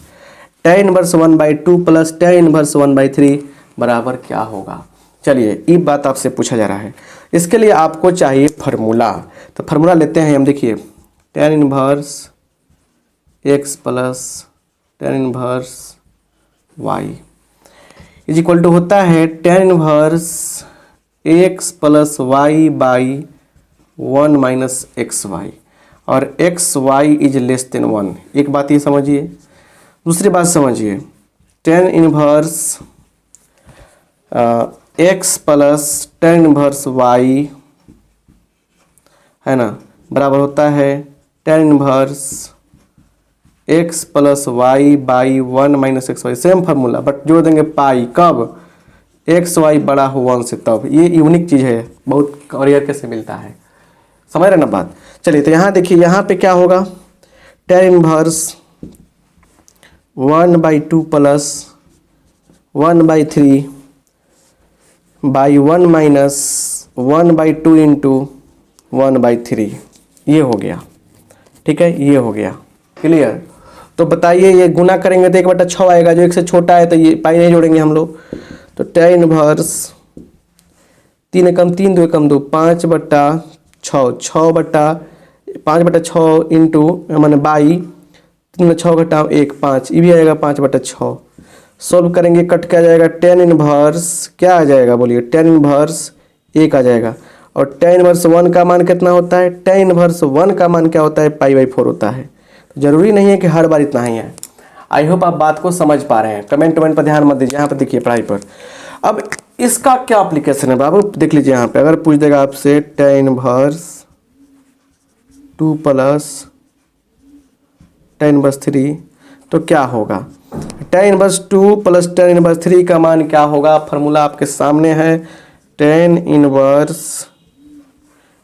S1: tan inverse 1/2 plus tan inverse 1/3 बराबर क्या होगा। चलिए, ये बात आपसे पूछा जा रहा है, इसके लिए आपको चाहिए फार्मूला। तो फार्मूला लेते हैं हम। देखिए tan inverse x plus tan inverse y is equal to होता है tan inverse x plus y by 1 minus X Y, और X Y is less than 1। एक बात ये समझिए। दूसरी बात समझिए, tan inverse x plus tan inverse y है ना, बराबर होता है tan inverse x plus Y by 1 minus X Y. Same formula, but जोड़ देंगे पाई, कब एक्स वाई बड़ा हो 1 से तब। ये यूनिक चीज़ है, बहुत रेयर कैसे मिलता है, समझ रहे ना बात। चलिए, तो यहाँ देखिए, यहाँ पे क्या होगा, tan inverse 1/2 plus 1/3 by 1 minus 1/2 into 1/3, ये हो गया, ठीक है, ये हो गया क्लियर। तो बताइए, ये गुना करेंगे तो 1/6 आएगा, जो 1 से छोटा है तो ये पाई नहीं जोड़ेंगे हम लोग। तो tan इनवर्स 3 एकम 3 2 एकम 2 5/6 5/6 इंटू मैंने बाई 3 6 घटाओ 1 5, ये भी आएगा 5/6। सॉल्व करेंगे, कट क्या जाएगा, tan इनवर्स क्या आ जाएगा बोलिए, tan इनवर्स 1 आ जाएगा। और tan इनवर्स 1 का मान कितना होता है, tan इनवर्स 1 का मान क्या होता है, पाई/4 होता है। तो जरूरी नहीं है कि हर बार इतना ही है। आई होप आप बात को समझ पा रहे हैं। कमेंट पर ध्यान मत दीजिए, यहाँ पर देखिए पढ़ाई पर। अब इसका क्या एप्लीकेशन है बाबू, देख लीजिए यहाँ पे। अगर पूछ देगा आपसे tan inverse 2 plus tan inverse 3 तो क्या होगा। tan inverse 2 plus tan inverse 3 का मान क्या होगा, फार्मूला आपके सामने है, tan inverse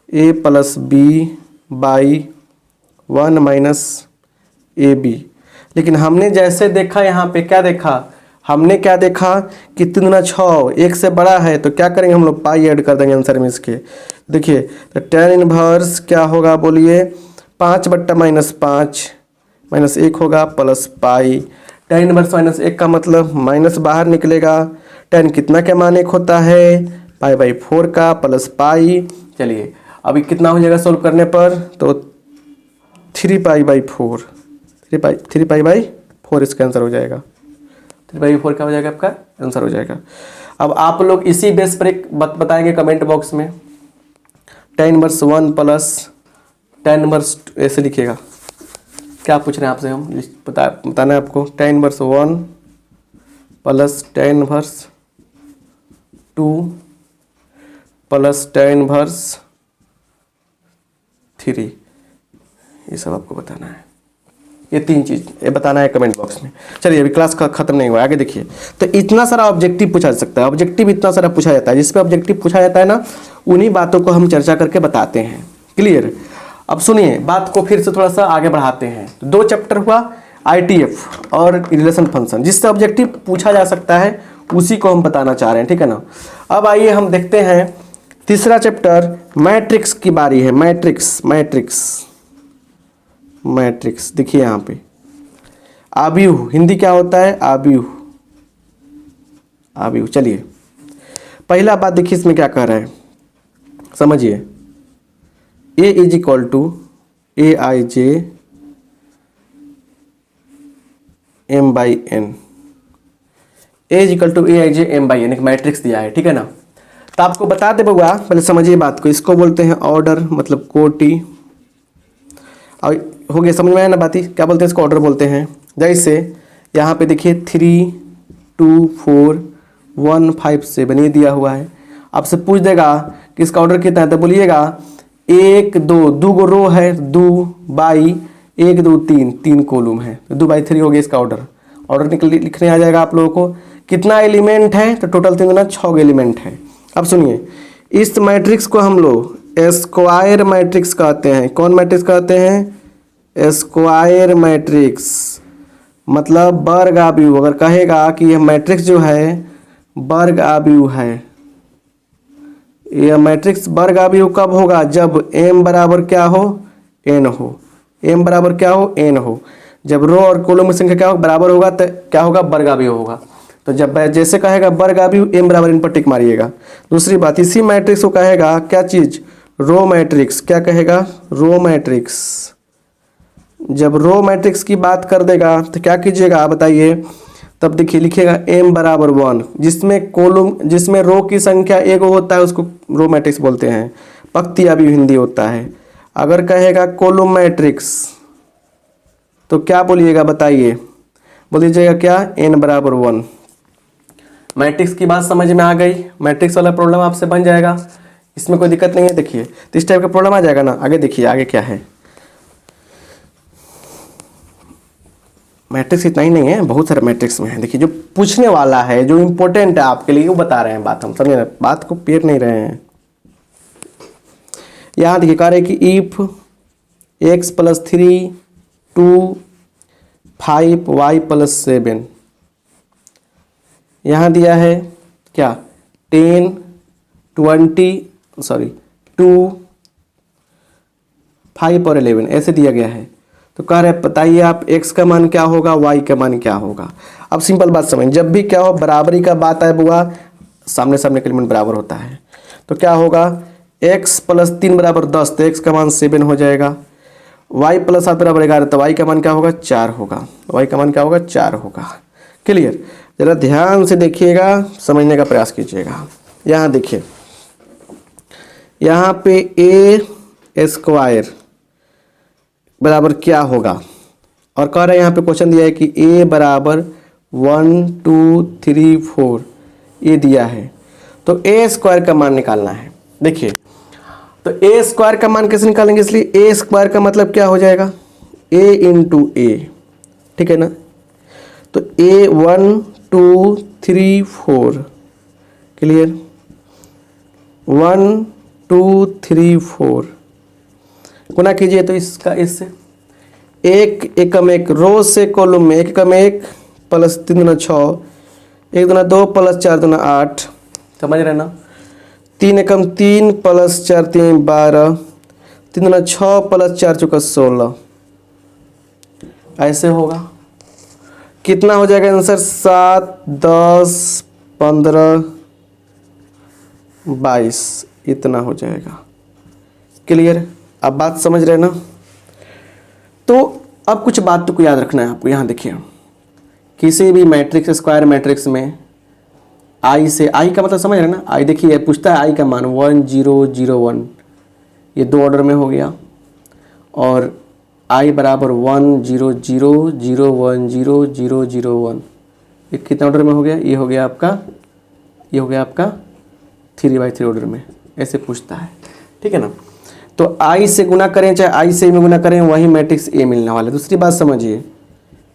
S1: a plus b by 1 minus a b. लेकिन हमने जैसे देखा, यहाँ पे क्या देखा, हमने क्या देखा कि 3 गुना 6 1 से बड़ा है, तो क्या करेंगे हम लोग, पाई ऐड कर देंगे आंसर में इसके। देखिए, तो tan इनवर्स क्या होगा बोलिए, 5/-5 माइनस 1 होगा प्लस पाई। tan इनवर्स -1 का मतलब माइनस बाहर निकलेगा। tan कितना के मान 1 होता है, π/4 का प्लस पाई। चलिए अभी कितना हो जाएगा सोल्व करने पर, तो 3π/4, 3π/4 इसका आंसर हो जाएगा। 3/4 क्या हो जाएगा आपका आंसर हो जाएगा। अब आप लोग इसी बेस पर एक बताएंगे कमेंट बॉक्स में, tan 1 प्लस tan 2 ऐसे लिखिएगा। क्या पूछ रहे हैं आपसे, हम बताना है आपको। tan 1 plus tan 2 plus tan 3, ये सब आपको बताना है। ये 3 चीज़ ये बताना है कमेंट बॉक्स में। चलिए अभी क्लास का खत्म नहीं हुआ, आगे देखिए। तो इतना सारा ऑब्जेक्टिव पूछा जा सकता है, ऑब्जेक्टिव इतना सारा पूछा जाता है, जिस पे ऑब्जेक्टिव पूछा जाता है ना, उन्हीं बातों को हम चर्चा करके बताते हैं। क्लियर। अब सुनिए बात को फिर से थोड़ा सा आगे बढ़ाते हैं। तो 2 चैप्टर हुआ, ITF और रिलेशन फंक्शन, जिससे ऑब्जेक्टिव पूछा जा सकता है, उसी को हम बताना चाह रहे हैं, ठीक है ना। अब आइए हम देखते हैं तीसरा चैप्टर, मैट्रिक्स की बारी है। मैट्रिक्स देखिए यहाँ पे, आव्यूह, हिंदी क्या होता है, आव्यूह। चलिए पहला बात देखिए इसमें क्या कह रहा है, समझिए। A = AIJ m/n, A = AIJ m/n एक मैट्रिक्स दिया है, ठीक है ना। तो आपको बता दे बउआ, पहले समझिए बात को। इसको बोलते हैं ऑर्डर, मतलब कोटि। और हो गया, समझ में आया ना बात ही, क्या बोलते हैं इसको, ऑर्डर बोलते हैं। जैसे यहाँ पे देखिए 3 2 4 1 5 7 ये दिया हुआ है। आपसे पूछ देगा कि इसका ऑर्डर कितना है, तो बोलिएगा 1 2 गो रो है, 2 बाई 1 2 3 कॉलम है, तो 2/3 हो गया इसका ऑर्डर। ऑर्डर लिखने आ जाएगा आप लोगों को। कितना एलिमेंट है, तो टोटल 3 × 6 एलिमेंट है। अब सुनिए, इस मैट्रिक्स को हम लोग स्क्वायर मैट्रिक्स कहते हैं। कौन मैट्रिक्स कहते हैं, स्क्वायर मैट्रिक्स, मतलब वर्ग आव्यूह। अगर कहेगा कि यह मैट्रिक्स जो है वर्ग आव्यूह है, यह मैट्रिक्स वर्ग आव्यूह कब होगा, जब m बराबर क्या हो, n हो। m बराबर क्या हो, n हो। जब रो और कॉलम की संख्या क्या हो, बराबर होगा, तो क्या होगा, वर्ग आव्यूह होगा। तो जब जैसे कहेगा वर्ग आव्यूह, m बराबर n पर टिक मारिएगा। दूसरी बात, इसी मैट्रिक्स को कहेगा क्या चीज, रो मैट्रिक्स। क्या कहेगा, रो मैट्रिक्स। जब रो मैट्रिक्स की बात कर देगा तो क्या कीजिएगा बताइए, तब देखिए लिखिएगा m बराबर 1, जिसमें रो की संख्या 1 होता है, उसको रो मैट्रिक्स बोलते हैं। पंक्ति आव्यूह हिंदी होता है। अगर कहेगा कॉलम मैट्रिक्स, तो क्या बोलिएगा बताइए, बोल दीजिएगा क्या, n बराबर 1। मैट्रिक्स की बात समझ में आ गई। मैट्रिक्स वाला प्रॉब्लम आपसे बन जाएगा, इसमें कोई दिक्कत नहीं है। देखिए तो इस टाइप का प्रॉब्लम आ जाएगा ना। आगे देखिए आगे क्या है, मैट्रिक्स इतना ही नहीं है, बहुत सारे मैट्रिक्स में है। देखिए जो पूछने वाला है, जो इंपॉर्टेंट है आपके लिए, वो बता रहे हैं बात, हम समझे ना, बात को पेर नहीं रहे हैं। यहाँ देखिए कह रहे कि इफ x + 3 2 5 y + 7, यहाँ दिया है क्या, 10 20 2 5 और 11 ऐसे दिया गया है। तो कह रहे हैं बताइए आप x का मान क्या होगा, y का मान क्या होगा। अब सिंपल बात समझ, जब भी क्या हो बराबरी का बात आए बुआ, सामने सामने का एलिमेंट बराबर होता है। तो क्या होगा, x + 3 = 10, तो x का मान 7 हो जाएगा। y + 7 = 11, तो y का मान क्या होगा, 4 होगा। y का मान क्या होगा, 4 होगा। क्लियर। जरा ध्यान से देखिएगा, समझने का प्रयास कीजिएगा। यहाँ देखिए, यहाँ पे a² बराबर क्या होगा, और कह रहे हैं यहाँ पे क्वेश्चन दिया है कि a बराबर 1 2 3 4 ये दिया है। तो a² का मान निकालना है। देखिए तो a² का मान कैसे निकालेंगे, इसलिए a² का मतलब क्या हो जाएगा, a × a, ठीक है ना। तो a 1 2 3 4, क्लियर, 1 2 3 4 गुना कीजिए तो इसका इससे, 1 एकम 1 रो से कॉलम में, 1 एकम 1 + 3 × 6, 1 × 2 + 4 × 8, समझ रहे ना। 3 एकम 3 + 4 3 12, 3 × 6 + 4 × 16, ऐसे होगा। कितना हो जाएगा आंसर, 7 10 15 22 इतना हो जाएगा। क्लियर? अब बात समझ रहे ना? तो अब कुछ बात को याद रखना है आपको। यहाँ देखिए, किसी भी मैट्रिक्स, स्क्वायर मैट्रिक्स में आई से, आई का मतलब समझ रहे ना? आई देखिए पूछता है आई का मान 1 0 0 1, ये 2 ऑर्डर में हो गया। और आई बराबर 1 0 0 0 1 0 0 0 1, ये कितने ऑर्डर में हो गया? ये हो गया आपका, ये हो गया आपका 3/3 ऑर्डर में। ऐसे पूछता है, ठीक है ना? तो आई से गुना करें चाहे आई से में गुना करें, वही मैट्रिक्स ए मिलने वाला है। दूसरी बात समझिए,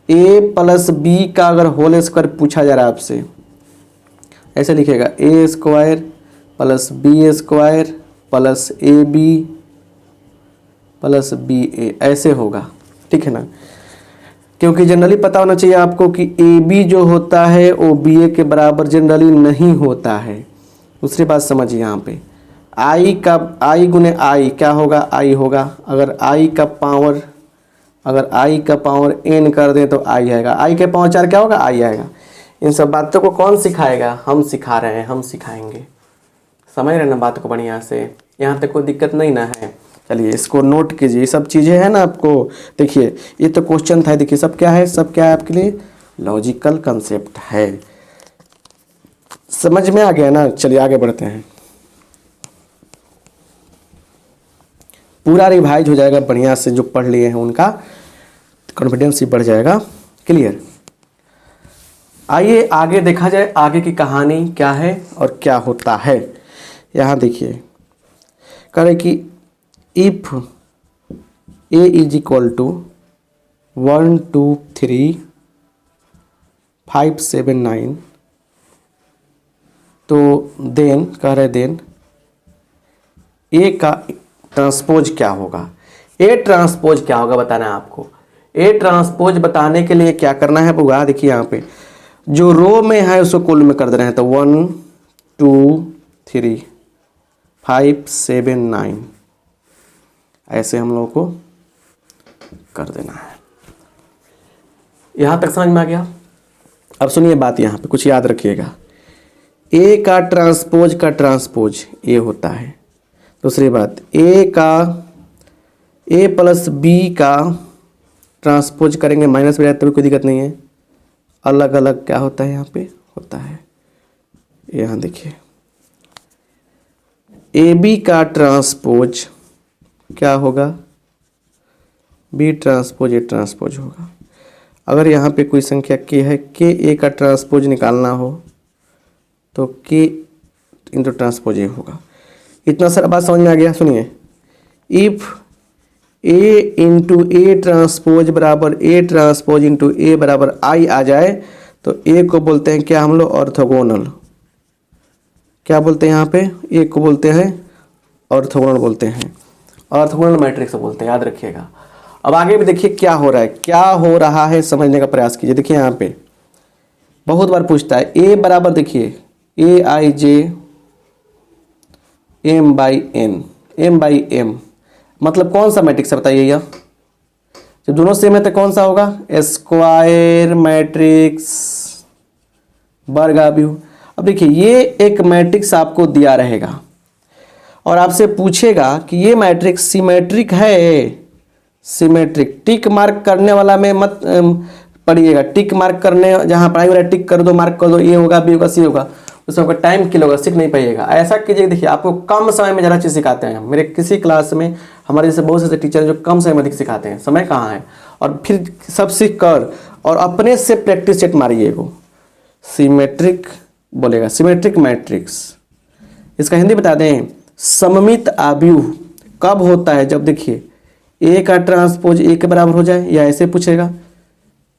S1: ए प्लस बी का अगर होल स्क्वायर पूछा जा रहा है आपसे, ऐसे लिखेगा A square plus B square plus A B plus B A, ऐसे होगा, ठीक है ना? क्योंकि जनरली पता होना चाहिए आपको कि ए बी जो होता है वो बी ए के बराबर जनरली नहीं होता है। दूसरी बात समझिए, यहाँ पे आई का, आई गुने आई क्या होगा? आई होगा। अगर आई का पावर, अगर आई का पावर n कर दें तो आई आएगा। आई के पावर 4 क्या होगा? आई आएगा। इन सब बातों को कौन सिखाएगा? हम सिखा रहे हैं, हम सिखाएंगे। समझ रहे ना बात को बढ़िया से? यहाँ तक कोई दिक्कत नहीं ना है? चलिए इसको नोट कीजिए, ये सब चीज़ें हैं ना आपको। देखिए ये तो क्वेश्चन था, देखिए सब क्या है, सब क्या है आपके लिए? लॉजिकल कंसेप्ट है। समझ में आ गया ना? चलिए आगे बढ़ते हैं। पूरा रिवाइज हो जाएगा बढ़िया से, जो पढ़ लिए हैं उनका कॉन्फिडेंस ही बढ़ जाएगा। क्लियर? आइए आगे देखा जाए, आगे की कहानी क्या है और क्या होता है। यहाँ देखिए, करें कि if A is equal to 1 2 3 5 7 9, तो देन कह रहे देन ए का ट्रांसपोज क्या होगा? ए ट्रांसपोज क्या होगा बताना है आपको। ए ट्रांसपोज बताने के लिए क्या करना है बुआ? देखिए यहाँ पे जो रो में है उसको कॉलम में कर दे रहे हैं, तो 1 2 3 5 7 9, ऐसे हम लोगों को कर देना है। यहाँ तक समझ में आ गया? अब सुनिए बात, यहाँ पे कुछ याद रखिएगा। ए का ट्रांसपोज ए होता है। दूसरी बात, ए का ए प्लस बी का ट्रांसपोज करेंगे, माइनस में जाए तो कोई दिक्कत नहीं है। अलग अलग क्या होता है यहाँ पे? होता है। यहाँ देखिए, ए बी का ट्रांसपोज क्या होगा? बी ट्रांसपोज ए ट्रांसपोज होगा। अगर यहाँ पे कोई संख्या के है, के ए का ट्रांसपोज निकालना हो तो के इंटू ट्रांसपोज ए होगा। इतना सारा बात समझ में आ गया? सुनिए, if A into A transpose बराबर ए ट्रांसपोज इंटू ए बराबर आई आ जाए तो ए को बोलते हैं क्या हम लोग? ऑर्थोगोनल। क्या बोलते हैं यहाँ पे? ए को बोलते हैं ऑर्थोगोनल बोलते हैं, ऑर्थोगोनल मैट्रिक्स बोलते हैं, याद रखिएगा। अब आगे भी देखिए क्या हो रहा है, क्या हो रहा है समझने का प्रयास कीजिए। देखिए यहाँ पे बहुत बार पूछता है ए बराबर, देखिए A I J M by N, M by M मतलब कौन सा मैट्रिक्स है बताइए? यह जब दोनों सेम है तो कौन सा होगा? स्क्वायर मैट्रिक्स वर्गाव्यूह। अब देखिए ये एक मैट्रिक्स आपको दिया रहेगा और आपसे पूछेगा कि ये मैट्रिक्स सिमेट्रिक है, सिमेट्रिक। टिक मार्क करने वाला में मत पढ़िएगा। टिक मार्क करने, जहाँ पढ़ाई हो रहा है टिक कर दो, मार्क कर दो, ए होगा बी होगा सी होगा, उसमें आपका टाइम किल होगा, सीख नहीं पाइएगा। ऐसा कीजिए, देखिए आपको कम समय में ज़्यादा चीज़ सिखाते हैं। मेरे किसी क्लास में हमारे जैसे बहुत से टीचर जो कम समय में अधिक सिखाते हैं, समय कहाँ है। और फिर सब सीख कर और अपने से प्रैक्टिस सेट मारिए को। सिमेट्रिक बोलेगा, सिमेट्रिक मैट्रिक्स। इसका हिंदी बता दें, सममित आव्यूह कब होता है? जब देखिए ए का ट्रांसपोज ए के बराबर हो जाए, या ऐसे पूछेगा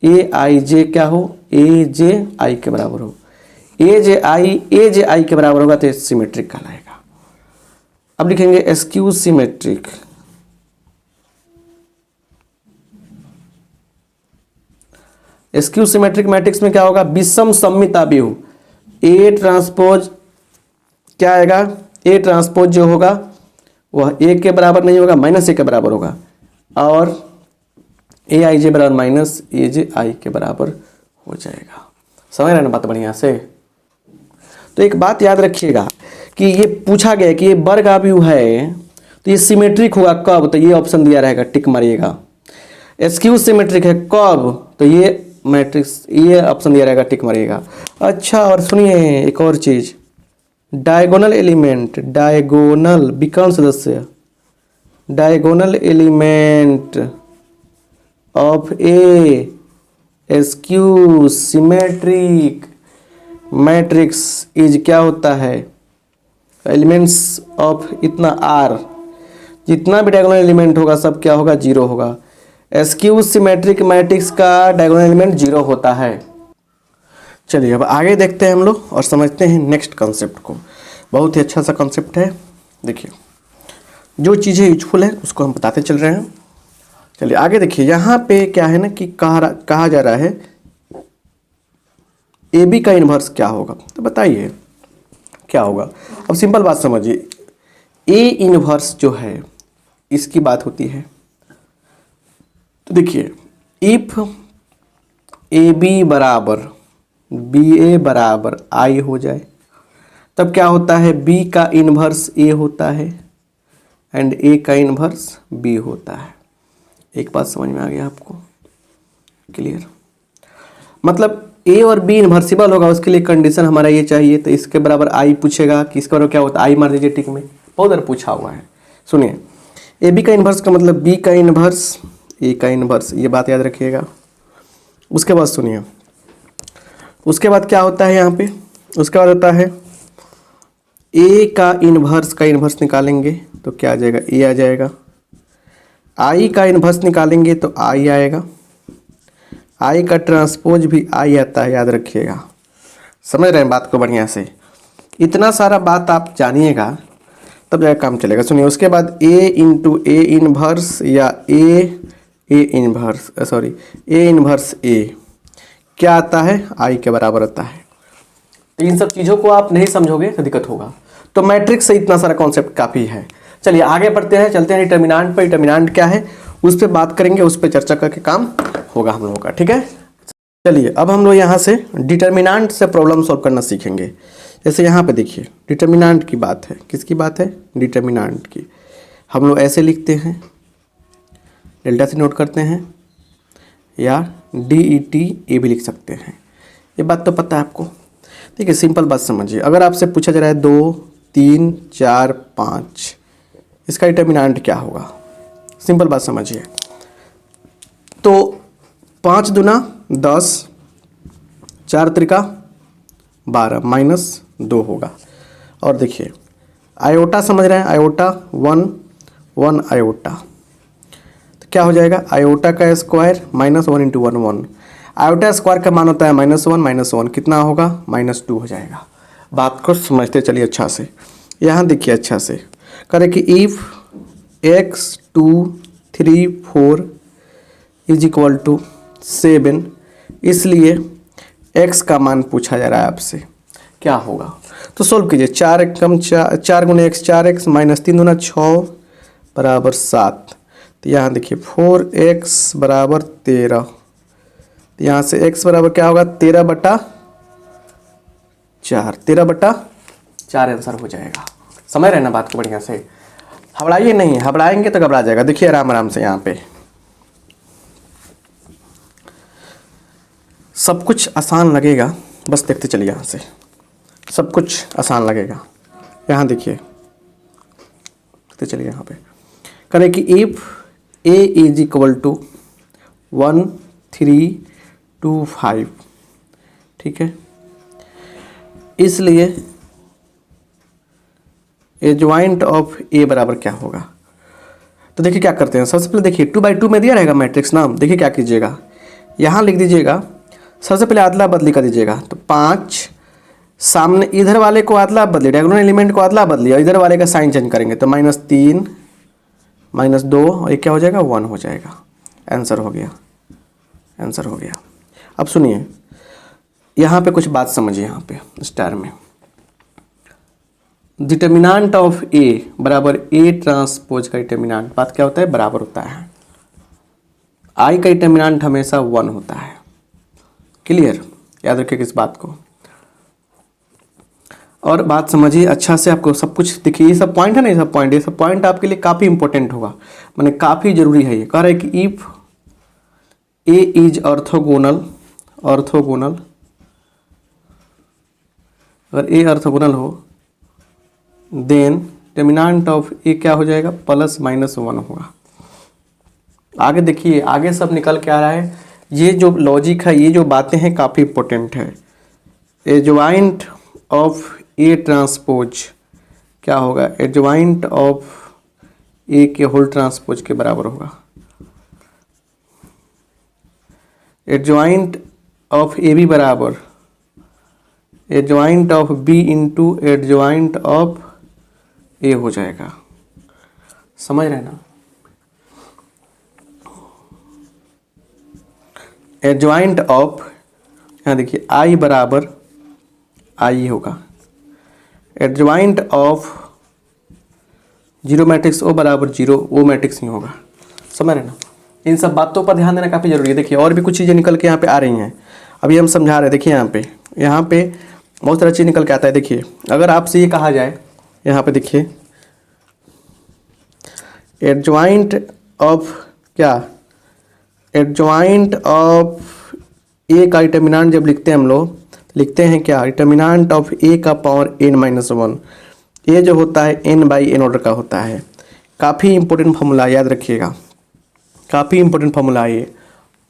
S1: ए आई जे क्या हो? ए जे आई के बराबर हो। ए जे आई के बराबर होगा तो सिमेट्रिक कहलाएगा। अब लिखेंगे skew symmetric. Skew symmetric matrix में क्या होगा? विषम सममित आव्यूह। ए ट्रांसपोज क्या आएगा? ए ट्रांसपोज जो होगा वह ए के बराबर नहीं होगा, माइनस ए के बराबर होगा। और ए आई जे बराबर माइनस ए जे आई के बराबर हो जाएगा। समझ रहे ना बात बढ़िया से? तो एक बात याद रखिएगा कि ये पूछा गया कि ये वर्ग आव्यूह है तो ये सिमेट्रिक होगा कब, तो ये ऑप्शन दिया रहेगा, टिक मारिएगा। स्क्यू सिमेट्रिक है कब, तो ये मैट्रिक्स, ये ऑप्शन दिया रहेगा, टिक मारिएगा। अच्छा, और सुनिए एक और चीज, डायगोनल एलिमेंट, डायगोनल विकर्ण सदस्य, diagonal element of A skew symmetric matrix is क्या होता है, एलिमेंट्स ऑफ इतना आर, जितना भी डायगोनल एलिमेंट होगा सब क्या होगा, जीरो होगा। स्क्यू सिमेट्रिक मैट्रिक्स का डायगोनल एलिमेंट जीरो होता है। चलिए अब आगे देखते हैं हम लोग और समझते हैं नेक्स्ट कॉन्सेप्ट को। बहुत ही अच्छा सा कॉन्सेप्ट है। देखिए जो चीज़ें यूजफुल है उसको हम बताते चल रहे हैं। चलिए आगे देखिए, यहाँ पे क्या है ना कि कहा जा रहा है ए बी का इन्वर्स क्या होगा, तो बताइए क्या होगा। अब सिंपल बात समझिए, ए इन्वर्स जो है इसकी बात होती है। तो देखिए इफ ए बी बराबर बी ए बराबर आई हो जाए तब क्या होता है, बी का इन्वर्स ए होता है एंड ए का इन्वर्स बी होता है। एक बात समझ में आ गया आपको, क्लियर। मतलब ए और बी इन्वर्सिबल होगा, उसके लिए कंडीशन हमारा ये चाहिए, तो इसके बराबर आई पूछेगा कि इसके बराबर क्या होता है, आई मार दीजिए टिक में, बहुत बार पूछा हुआ है। सुनिए ए बी का इन्वर्स का मतलब बी का इन्वर्स ए का इन्वर्स, ये बात याद रखिएगा। उसके बाद सुनिए, उसके बाद क्या होता है यहाँ पे, उसके बाद होता है ए का इन्वर्स निकालेंगे तो क्या आ जाएगा, ए आ जाएगा। आई का इन्वर्स निकालेंगे तो आई आएगा। आई का ट्रांसपोज भी आई आता है, याद रखिएगा। समझ रहे हैं बात को बढ़िया से, इतना सारा बात आप जानिएगा तब जाकर काम चलेगा। सुनिए उसके बाद ए इंटू ए इन्वर्स या ए इन्वर्स ए क्या आता है, आई के बराबर आता है। तो इन सब चीज़ों को आप नहीं समझोगे तो दिक्कत होगा। तो मैट्रिक्स से इतना सारा कॉन्सेप्ट काफ़ी है। चलिए आगे बढ़ते हैं, चलते हैं डिटर्मिनेंट पर। डिटर्मिनेंट क्या है उस पर बात करेंगे, उस पर चर्चा करके काम होगा हम लोगों का, ठीक है। चलिए अब हम लोग यहाँ से डिटर्मिनेंट से प्रॉब्लम सॉल्व करना सीखेंगे। जैसे यहाँ पे देखिए डिटर्मिनेंट की बात है, किसकी बात है, डिटर्मिनेंट की। हम लोग ऐसे लिखते हैं, डेल्टा से नोट करते हैं, या DET ए भी लिख सकते हैं। ये बात तो पता है आपको। देखिए सिंपल बात समझिए, अगर आपसे पूछा जा रहा है 2 3 4 5, इसका डिटर्मिनेंट क्या होगा, सिंपल बात समझिए। तो 5 दूना 10, 4 त्रिका 12 माइनस 2 होगा। और देखिए आयोटा समझ रहे हैं, आयोटा 1 आयोटा, तो क्या हो जाएगा, आयोटा का square minus 1 into 1 1। Iota square का मान होता है -1 कितना होगा, -2 हो जाएगा। बात को समझते चलिए अच्छा से। यहाँ देखिए अच्छा से करें कि if x 2 3 4 is equal to 7, इसलिए x का मान पूछा जा रहा है आपसे, क्या होगा। तो सोल्व कीजिए, 4 कम 4 गुणे x 4x माइनस 3 दूना 6 बराबर 7। तो यहाँ देखिए 4x बराबर 13, तो यहाँ से x बराबर क्या होगा, 13/4, 13/4 आंसर हो जाएगा। समझ रहे हैं ना बात को बढ़िया से, घबराइए नहीं, घबराएंगे तो घबरा जाएगा। देखिए आराम आराम से, यहाँ पे सब कुछ आसान लगेगा, बस देखते चलिए यहाँ से, सब कुछ आसान लगेगा। यहाँ देखिए देखते चलिए, यहाँ पे करें कि if a is equal to 1 3 2 5, ठीक है, इसलिए एडजॉइंट ऑफ ए बराबर क्या होगा। तो देखिए क्या करते हैं, सबसे पहले देखिए 2/2 में दिया रहेगा मैट्रिक्स नाम। देखिए क्या कीजिएगा, यहाँ लिख दीजिएगा, सबसे पहले अदला बदली कर दीजिएगा। तो 5 सामने इधर वाले को अदला बदली, डायगोनल एलिमेंट को अदला बदली, और इधर वाले का साइन चेंज करेंगे तो -3 -2 और ये क्या हो जाएगा, 1 हो जाएगा। आंसर हो गया, आंसर हो गया। अब सुनिए यहाँ पे कुछ बात समझिए, यहाँ पे स्टार में डिटर्मिनेंट ऑफ ए बराबर ए ट्रांसपोज का डिटर्मिनेंट, बात क्या होता है, बराबर होता है आई का डिटर्मिनेंट हमेशा 1 होता है। क्लियर, याद रखिए किस बात को। और बात समझिए अच्छा से, आपको सब कुछ देखिए, ये सब पॉइंट है ना, ये सब पॉइंट आपके लिए काफ़ी इंपॉर्टेंट होगा, माने काफ़ी ज़रूरी है। ये कह रहा है कि if A is orthogonal, orthogonal, अगर ए ऑर्थोगोनल हो देन डिटरमिनेंट ऑफ ए क्या हो जाएगा, +-1 होगा। आगे देखिए, आगे सब निकल के आ रहा है। ये जो लॉजिक है, ये जो बातें हैं काफ़ी इंपॉर्टेंट है। एडजॉइंट ऑफ ए ट्रांसपोज क्या होगा, एडजॉइंट ऑफ ए के होल ट्रांसपोज के बराबर होगा। एडजॉइंट ऑफ ए बी बराबर adjoint of B into adjoint of A हो जाएगा। समझ रहे हैं ना? एडजॉइंट ऑफ, यहाँ देखिए आई बराबर आई होगा। एडजॉइंट ऑफ जीरो मैट्रिक्स ओ बराबर जीरो, वो मैट्रिक्स ही होगा। समझ रहे ना? इन सब बातों पर ध्यान देना काफ़ी जरूरी है। देखिए और भी कुछ चीज़ें निकल के यहाँ पे आ रही हैं, अभी हम समझा रहे हैं। देखिए यहाँ पे बहुत सारा चीज़ निकल के आता है। देखिए अगर आपसे ये कहा जाए, यहाँ पे देखिए एडजॉइंट ऑफ क्या, एडजॉइंट ऑफ ए का डिटरमिनेंट जब लिखते हैं हम लोग, लिखते हैं क्या, डिटरमिनेंट ऑफ ए का पावर n-1। ए जो होता है n/n ऑर्डर का होता है। काफ़ी इंपॉर्टेंट फार्मूला, याद रखिएगा, काफ़ी इंपॉर्टेंट फार्मूला है ये,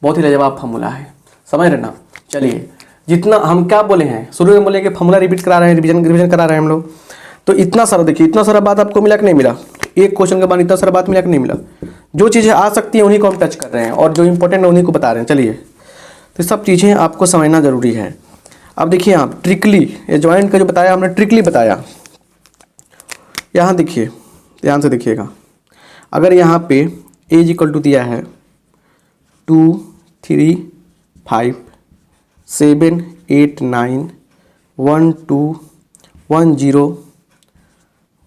S1: बहुत ही लाजवाब फार्मूला है। समझ रहे ना? चलिए, जितना हम क्या बोले हैं शुरू में, बोले कि फार्मूला रिपीट करा रहे हैं, रिवीजन करा रहे हैं हम लोग। तो इतना सारा देखिए, इतना सारा बात आपको मिला कि नहीं मिला, एक क्वेश्चन के बाद इतना सारा बात मिला कि नहीं मिला। जो चीज़ें आ सकती हैं उन्हीं को हम टच कर रहे हैं, और जो इंपॉर्टेंट है उन्हीं को बता रहे हैं। चलिए, तो सब चीज़ें आपको समझना ज़रूरी है। अब देखिए आप ट्रिकली, ये जॉइंट का जो बताया हमने, ट्रिकली बताया। यहाँ देखिए, ध्यान से देखिएगा, अगर यहाँ पे ए इज इक्वल टू दिया है 2 3 5 7 8 9 1 2 1 0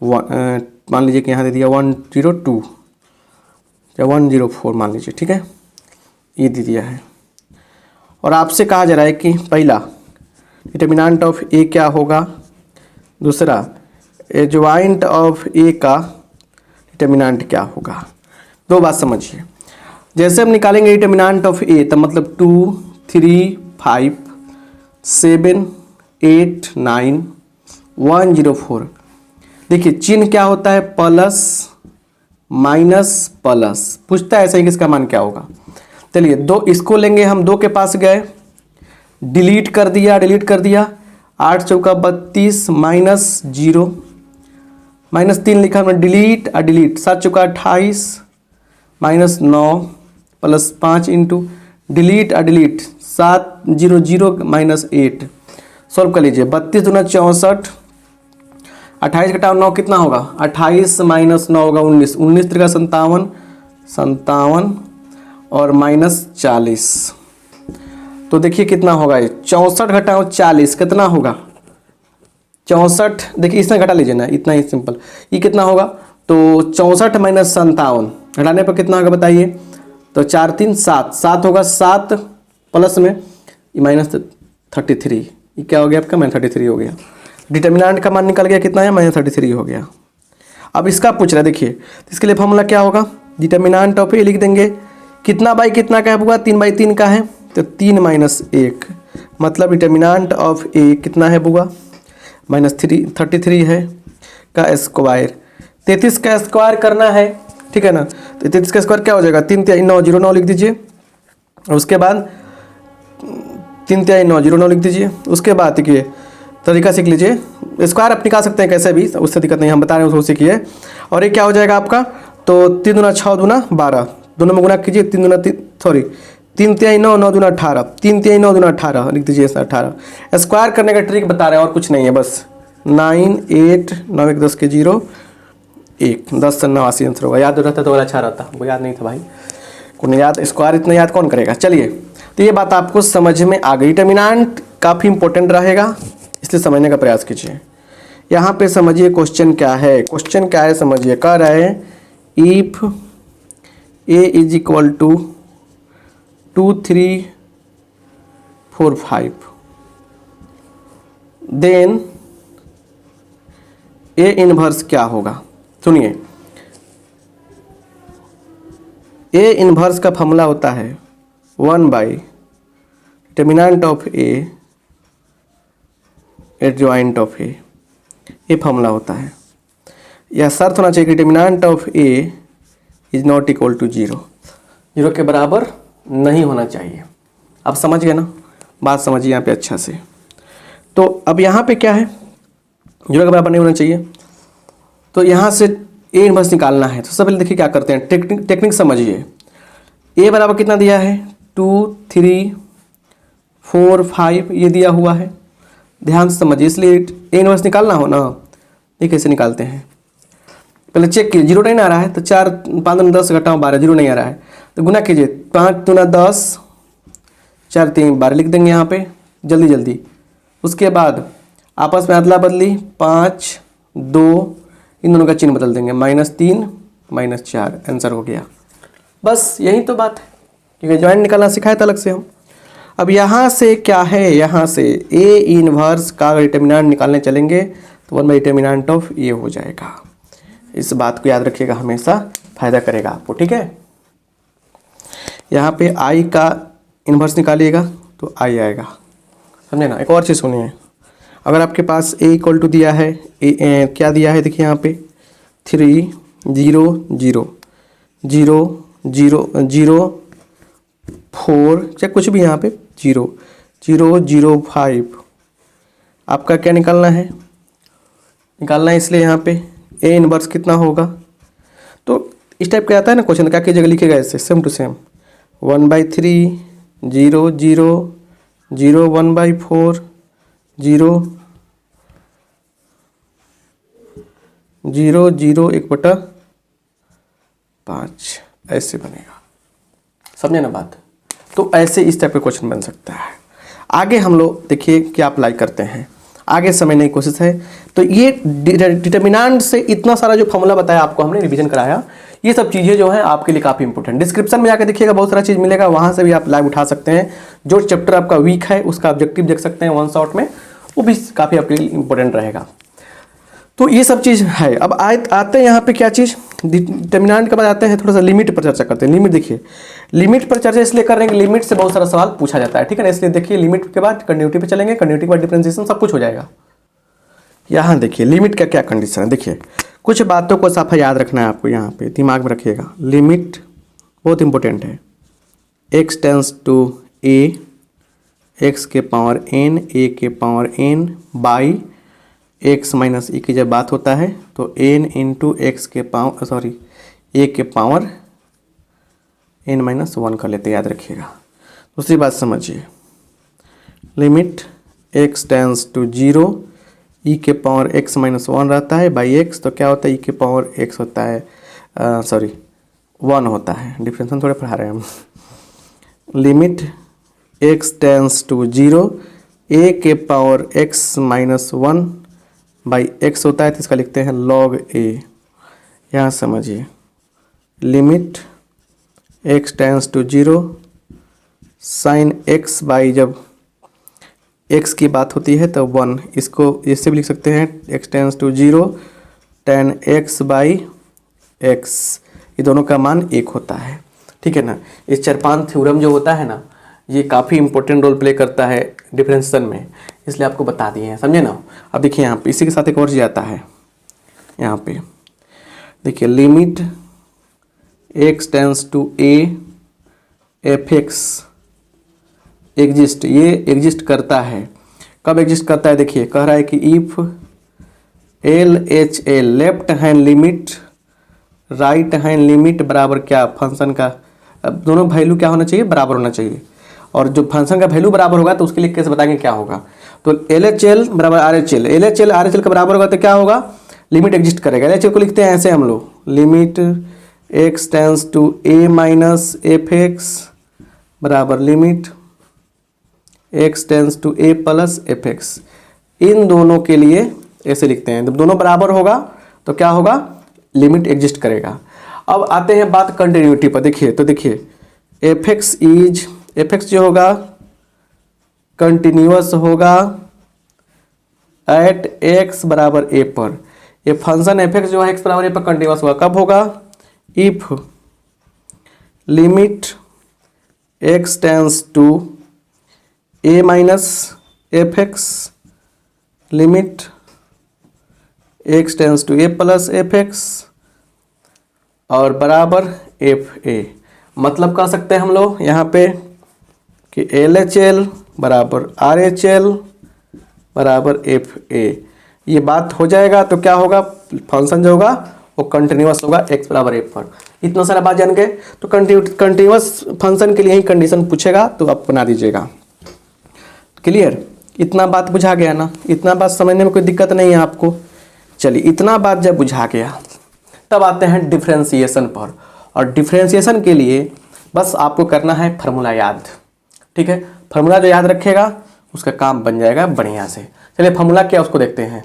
S1: मान लीजिए कि यहाँ दे दिया 102 या 104 मान लीजिए, ठीक है, ये दे दिया है। और आपसे कहा जा रहा है कि पहला डिटरमिनेंट ऑफ ए क्या होगा, दूसरा एडजॉइंट ऑफ ए का डिटरमिनेंट क्या होगा। दो बात समझिए, जैसे हम निकालेंगे डिटरमिनेंट ऑफ ए, तो मतलब 2 3 5 7 8 9 104। देखिए चिन्ह क्या होता है, प्लस माइनस प्लस, पूछता है ऐसा ही, किसका मान क्या होगा। चलिए दो, इसको लेंगे हम, दो के पास गए, डिलीट कर दिया 8 चौका 32 माइनस 0 -3 लिखा हमने, डिलीट 7 चौका 28 minus 9 plus 5 into delete 7 0 0 minus 8। Solve कर लीजिए, 32 दूना 64, 28 घटाओ 9 कितना होगा, 28 माइनस 9 होगा 19, 19 त्रिका 57 और माइनस 40। तो देखिए कितना होगा ये, 64 घटाओ 40 कितना होगा 64। देखिए इसमें घटा लीजिए ना, इतना ही सिंपल। ये कितना होगा, तो 64 माइनस 57 घटाने पर कितना होगा बताइए, तो 4 3 7 7 होगा, 7 प्लस में माइनस 33, ये क्या हो गया आपका, -33 हो गया। डिटरमिनेंट का मान निकल गया, कितना है, -33 हो गया। अब इसका पूछ रहा है, देखिए इसके लिए फॉर्मूला क्या होगा, डिटरमिनेंट ऑफ ए लिख देंगे, कितना बाई कितना का है होगा, 3/3 का है, तो 3 - 1 मतलब डिटरमिनेंट ऑफ ए कितना है बुआ, -33 है का स्क्वायर, 33 का स्क्वायर करना है, ठीक है ना। तो 33 का स्क्वायर क्या हो जाएगा, 3 3 9 0 9 लिख दीजिए, और उसके बाद 3 3 9 0 9 लिख दीजिए। उसके बाद देखिए तरीका सीख लीजिए, स्क्वायर आप निकाल सकते हैं कैसे भी, उससे दिक्कत नहीं, हम बता रहे हैं उसको सीखिए। और ये क्या हो जाएगा आपका, तो 3 दूना 6 दूना 12, दोनों में गुना कीजिए, 3 दूना 3 3 9 9 दूना 18, 3 3 9 दूना 18 लिख दीजिए, 18। स्क्वायर करने का ट्रिक बता रहे हैं और कुछ नहीं है, बस 9 8 9 1 10 के 0 1 10 से 89 आंसर होगा। याद रहता तो बड़ा अच्छा रहता, वो याद नहीं था भाई, कौन याद, स्क्वायर इतना याद कौन करेगा। चलिए तो ये बात आपको समझ में आ गई, डिटरमिनेंट काफ़ी इंपॉर्टेंट रहेगा, इसलिए समझने का प्रयास कीजिए। यहाँ पे समझिए क्वेश्चन क्या है, क्वेश्चन क्या है समझिए, कह रहा है if A is equal to 2 3 4 5 then A inverse क्या होगा? सुनिए, ए इनवर्स का फॉर्मूला होता है one by determinant of A adjoint of A. ये फॉर्मूला होता है। यह शर्त होना चाहिए कि determinant of A is not equal to 0, 0 के बराबर नहीं होना चाहिए। आप समझ गए ना, बात समझिए यहाँ पे अच्छा से। तो अब यहाँ पे क्या है, 0 के बराबर नहीं होना चाहिए, तो यहाँ से ए इनवर्स निकालना है। तो सबसे पहले देखिए क्या करते हैं, टेक्निक समझिए। ए बराबर कितना दिया है, 2 3 4 5 ये दिया हुआ है, ध्यान से समझिए। इसलिए ए इनवर्स निकालना हो ना, ये कैसे निकालते हैं, पहले चेक कीजिए। 0 नहीं आ रहा है तो 4 5 10 घटाओ 12, 0 नहीं आ रहा है तो गुना कीजिए, 5 दूना 10, 4 3 12 लिख देंगे यहाँ पे जल्दी जल्दी। उसके बाद आपस में अदला बदली, 5 2 इन दोनों का चिन्ह बदल देंगे, -3 -4, आंसर हो गया। बस यही तो बात है, क्योंकि ज्वाइंट निकालना सिखाया था अलग से हम। अब यहाँ से क्या है, यहाँ से ए इनवर्स का डिटर्मिनेंट निकालने चलेंगे तो 1/डिटर्मिनेंट ऑफ ए हो जाएगा। इस बात को याद रखिएगा, हमेशा फायदा करेगा आपको, ठीक है। यहाँ पे आई का इन्वर्स निकालिएगा तो आई आएगा, समझे ना। एक और चीज़ सुनिए, अगर आपके पास ए इक्वल टू दिया है, क्या दिया है देखिए यहाँ पे 3 0 0 0 0 0 4 चाहे कुछ भी यहाँ पे 0 0 0 5, आपका क्या निकालना है, इसलिए यहाँ पे ए इनवर्स कितना होगा। तो इस टाइप का आता है ना क्वेश्चन, क्या कीजिएगा, लिखिएगा ऐसे सेम टू सेम 1/3 0 0 0 1/4 0 0 0 1/5, ऐसे बनेगा, समझे ना बात। तो ऐसे इस टाइप का क्वेश्चन बन सकता है। आगे हम लोग देखिए क्या अप्लाई करते हैं, आगे समझने की कोशिश है। तो ये डिटर्मिनेंट से इतना सारा जो फॉर्मूला बताया आपको, हमने रिवीजन कराया, ये सब चीज़ें जो हैं आपके लिए काफ़ी इंपॉर्टेंट। डिस्क्रिप्शन में जाकर देखिएगा, बहुत सारा चीज़ मिलेगा, वहाँ से भी आप लाइव उठा सकते हैं। जो चैप्टर आपका वीक है उसका ऑब्जेक्टिव देख सकते हैं वन शॉट में, वो भी काफ़ी आपके लिए इंपॉर्टेंट रहेगा। तो ये सब चीज़ है। अब आते हैं यहाँ पे क्या चीज़, डिटर्मिनेंट के बाद आते हैं थोड़ा सा लिमिट पर चर्चा करते हैं। लिमिट देखिए, लिमिट पर चर्चा इसलिए कर रहे हैं कि लिमिट से बहुत सारा सवाल पूछा जाता है, ठीक है ना। इसलिए देखिए लिमिट के बाद कंटिन्यूटी पे चलेंगे, कंटिन्यूटी के बाद डिफरेंशिएशन, सब कुछ हो जाएगा। यहाँ देखिए लिमिट का क्या कंडीशन है, देखिए कुछ बातों को साफा याद रखना है आपको, यहाँ पे दिमाग में रखिएगा। लिमिट बहुत इंपॉर्टेंट है, x tends to a, x के पावर n, a के power n by x minus e की जब बात होता है तो n इंटू एक्स के पावर a के पावर n-1 कर लेते, याद रखिएगा। दूसरी बात समझिए, limit x tends to 0, e के पावर x-1 रहता है बाई x, तो क्या होता है e के पावर x होता है 1 होता है। डिफरेंशिएशन थोड़े पढ़ा रहे हैं हम। Limit x tends to 0, a के पावर x-1 बाई x होता है, तो इसका लिखते हैं log a। यहाँ समझिए, limit x tends to 0 sine x by जब x की बात होती है तो 1, इसको इससे भी लिख सकते हैं x tends to 0 tan x by x, ये दोनों का मान 1 होता है, ठीक है ना। इस चरपान थ्योरम जो होता है ना, ये काफ़ी इंपॉर्टेंट रोल प्ले करता है डिफरेंशिएशन में, इसलिए आपको बता दिए हैं, समझे ना। अब देखिए यहाँ पे इसी के साथ एक और चीज़ आता है, यहाँ पे देखिए limit x tends to a f(x) exist, ये एग्जिस्ट करता है। कब एग्जिस्ट करता है, देखिए कह रहा है कि if LHL left hand limit right hand limit बराबर क्या, फंक्शन का दोनों वैल्यू क्या होना चाहिए, बराबर होना चाहिए। और जो फंक्शन का वैल्यू बराबर होगा तो उसके लिए कैसे बताएंगे क्या होगा, तो LHL बराबर RHL, LHL RHL का बराबर होगा तो क्या होगा, लिमिट एग्जिस्ट करेगा। LHL को लिखते हैं ऐसे हम लोग, limit x tends to a minus f(x) बराबर limit x tends to a plus f(x). इन दोनों के लिए ऐसे लिखते हैं, जब दोनों बराबर होगा तो क्या होगा, लिमिट एग्जिस्ट करेगा। अब आते हैं बात कंटिन्यूटी पर, देखिए तो देखिए f(x) जो होगा कंटिन्यूअस होगा एट x बराबर a पर, ये फंक्शन एफ एक्स जो है एक्स बराबर ए पर कंटिन्यूस होगा। कब होगा? If limit x tends to a minus f x, limit x tends to a plus f x और बराबर एफ ए। मतलब कह सकते हैं हम लोग यहाँ पे कि एल एच एल बराबर आर एच एल बराबर एफ ए। ये बात हो जाएगा तो क्या होगा? फंक्शन जो होगा वो कंटिन्यूस होगा एक्स बराबर एफ पर। इतना सारा बात जान गए। तो कंटिन्यूस फंक्शन के लिए ही कंडीशन पूछेगा तो आप बना दीजिएगा। क्लियर? इतना बात बुझा गया ना? इतना बात समझने में कोई दिक्कत नहीं है आपको? चलिए, इतना बात जब बुझा गया तब आते हैं डिफ्रेंसिएशन पर। और डिफ्रेंसिएशन के लिए बस आपको करना है फार्मूला याद। ठीक है, फार्मूला जो याद रखेगा उसका काम बन जाएगा बढ़िया से। चलिए फार्मूला क्या उसको देखते हैं।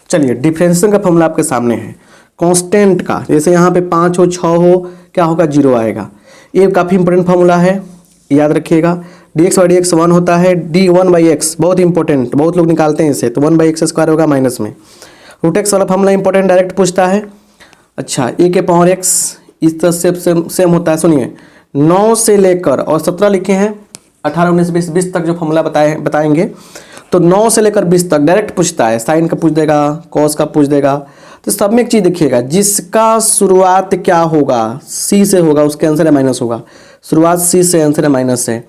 S1: चलिए, डिफ्रेंसिएशन का फार्मूला आपके सामने है। कांस्टेंट का, जैसे यहाँ पे 5 हो 6 हो, क्या होगा? 0 आएगा। ये काफ़ी इंपॉर्टेंट फार्मूला है, याद रखिएगा। dx बाई dx 1 होता है, d1 बाई एक्स बहुत इंपॉर्टेंट, बहुत लोग निकालते हैं इसे। तो 1 बाई एक्स स्क्वायर होगा माइनस में। रूट एक्स वाला फार्मूला इंपॉर्टेंट, डायरेक्ट पूछता है। अच्छा, ए के पावर एक्स इस तरह से सेम होता है। सुनिए, 9 से लेकर और 17 लिखे हैं, 18 19 20 तक जो फार्मूला बताएंगे तो 9 से लेकर 20 तक डायरेक्ट पूछता है। साइन का पूछ देगा, कॉस का पूछ देगा। तो सब में एक चीज़ देखिएगा, जिसका शुरुआत क्या होगा? सी से होगा, उसके आंसर है माइनस होगा। शुरुआत सी से, आंसर है माइनस है।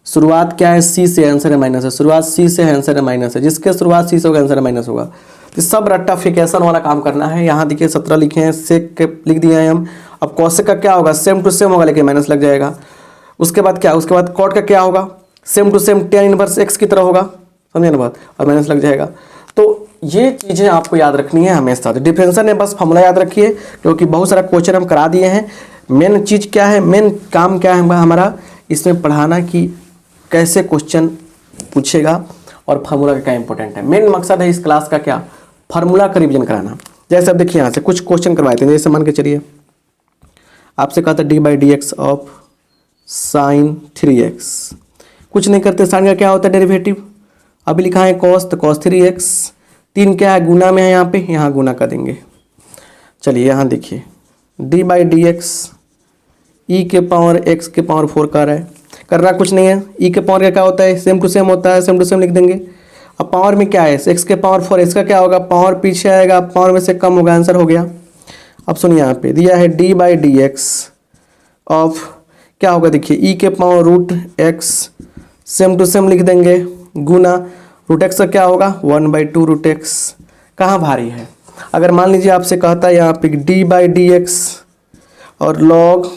S1: शुरुआत क्या है? सी से, आंसर है माइनस है। शुरुआत सी से है, आंसर है माइनस है। जिसके शुरुआत सी से होगा, आंसर है माइनस होगा। तो सब रट्टाफिकेशन वाला काम करना है। यहाँ देखिए 17 लिखे हैं, सेक के लिख दिए हैं हम। अब कॉसेक का क्या होगा? सेम टू सेम होगा, लेकिन माइनस लग जाएगा। उसके बाद क्या? उसके बाद कॉट का क्या होगा? Same to same tan inverse x की तरह होगा, समझे ना बात? और माइनस लग जाएगा। तो ये चीज़ें आपको याद रखनी है हमेशा। तो डिफरेंशियल में बस फॉर्मूला याद रखिए, क्योंकि बहुत सारा क्वेश्चन हम करा दिए हैं। मेन चीज़ क्या है, मेन काम क्या है हमारा इसमें पढ़ाना कि कैसे क्वेश्चन पूछेगा और फार्मूला का क्या इंपॉर्टेंट है। मेन मकसद है इस क्लास का क्या? फार्मूला का रिविजन कराना। जैसे अब देखिए यहाँ से कुछ क्वेश्चन करवाए थे। जैसे मान के चलिए आपसे कहा था D by d x of sine 3x। कुछ नहीं करते, साइन का क्या होता है? डेरिवेटिव। अभी लिखा है कॉस, तो कॉस 3x। 3 क्या है? गुना में है, यहाँ पे यहाँ गुना कर देंगे। चलिए यहाँ देखिए डी बाई डी एक्स ई के पावर एक्स के पावर 4 कर रहा है। करना कुछ नहीं है। ई के पावर का क्या होता है? सेम टू सेम होता है, सेम टू सेम लिख देंगे। अब पावर में क्या है? एक्स के पावर 4, इसका क्या होगा? पावर पीछे आएगा, पावर में से कम होगा, आंसर हो गया। अब सुनिए यहाँ पे दिया है d by d x of क्या होगा? देखिए ई के power root x, same to same लिख देंगे, गुना रूट एक्स का क्या होगा? 1/2 रूट एक्स। कहाँ भारी है? अगर मान लीजिए आपसे कहता है यहाँ पे डी बाई डी एक्स और लॉग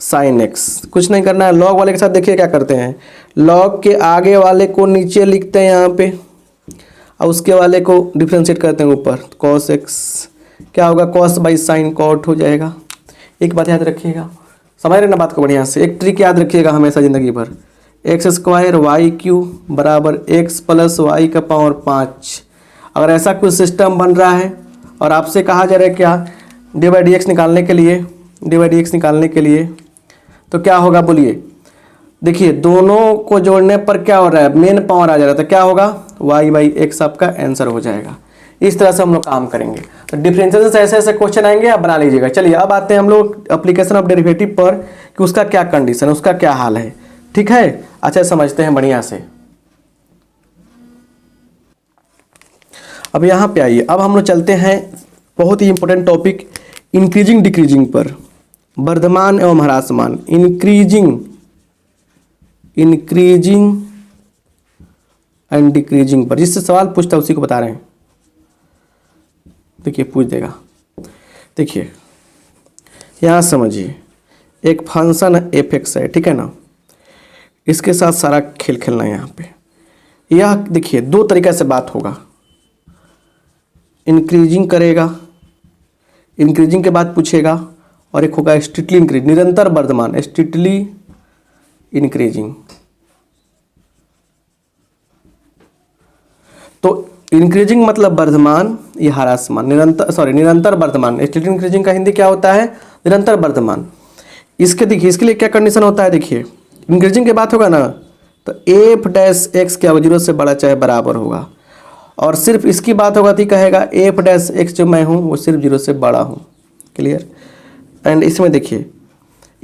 S1: साइन एक्स, कुछ नहीं करना है। लॉग वाले के साथ देखिए क्या करते हैं, लॉग के आगे वाले को नीचे लिखते हैं यहाँ पे और उसके वाले को डिफ्रेंशिएट करते हैं ऊपर। कॉस एक्स क्या होगा? कॉस बाई साइन कॉट हो जाएगा। एक बात याद रखिएगा, समझ रहे ना बात को बढ़िया से? एक ट्रिक याद रखिएगा हमेशा ज़िंदगी भर, एक्स स्क्वायर वाई क्यू बराबर एक्स प्लस वाई का पावर 5। अगर ऐसा कुछ सिस्टम बन रहा है और आपसे कहा जा रहा है क्या? डी बाई डी एक्स निकालने के लिए, डी बाई डी एक्स निकालने के लिए तो क्या होगा बोलिए? देखिए दोनों को जोड़ने पर क्या हो रहा है? मेन पावर आ जा रहा है, तो क्या होगा? वाई बाई एक्स आपका आंसर हो जाएगा। इस तरह से हम लोग काम करेंगे। तो डिफरेंशियल से ऐसे ऐसे क्वेश्चन आएंगे, आप बना लीजिएगा। चलिए अब आते हैं हम लोग एप्लीकेशन ऑफ डेरिवेटिव पर कि उसका क्या कंडीशन, उसका क्या हाल है। ठीक है, अच्छा समझते हैं बढ़िया से। अब यहाँ पे आइए, अब हम लोग चलते हैं बहुत ही इंपॉर्टेंट टॉपिक इंक्रीजिंग डिक्रीजिंग पर, वर्धमान एवं ह्रासमान। इंक्रीजिंग एंड डिक्रीजिंग पर जिससे सवाल पूछता है उसी को बता रहे हैं। देखिए पूछ देगा। देखिए यहाँ समझिए, एक फंक्शन एफ एक्स है, ठीक है ना? इसके साथ सारा खेल खेलना है यहाँ पे। यह देखिए दो तरीक़े से बात होगा। इंक्रीजिंग करेगा, इंक्रीजिंग के बाद पूछेगा, और एक होगा स्ट्रिक्टली इंक्रीज, निरंतर वर्धमान, स्ट्रिक्टली इंक्रीजिंग। तो इंक्रीजिंग मतलब वर्धमान, ये ह्रासमान, निरंतर वर्धमान। स्ट्रिक्टली इंक्रीजिंग का हिंदी क्या होता है? निरंतर वर्धमान। इसके देखिए, इसके लिए क्या कंडीशन होता है? देखिए इंक्रीजिंग की बात होगा ना तो एफ डैश एक्स क्या होगा? 0 से बड़ा चाहे बराबर होगा। और सिर्फ इसकी बात होगा तो कहेगा एफ डैश एक्स जो मैं हूँ वो सिर्फ 0 से बड़ा हूँ। क्लियर। एंड इसमें देखिए,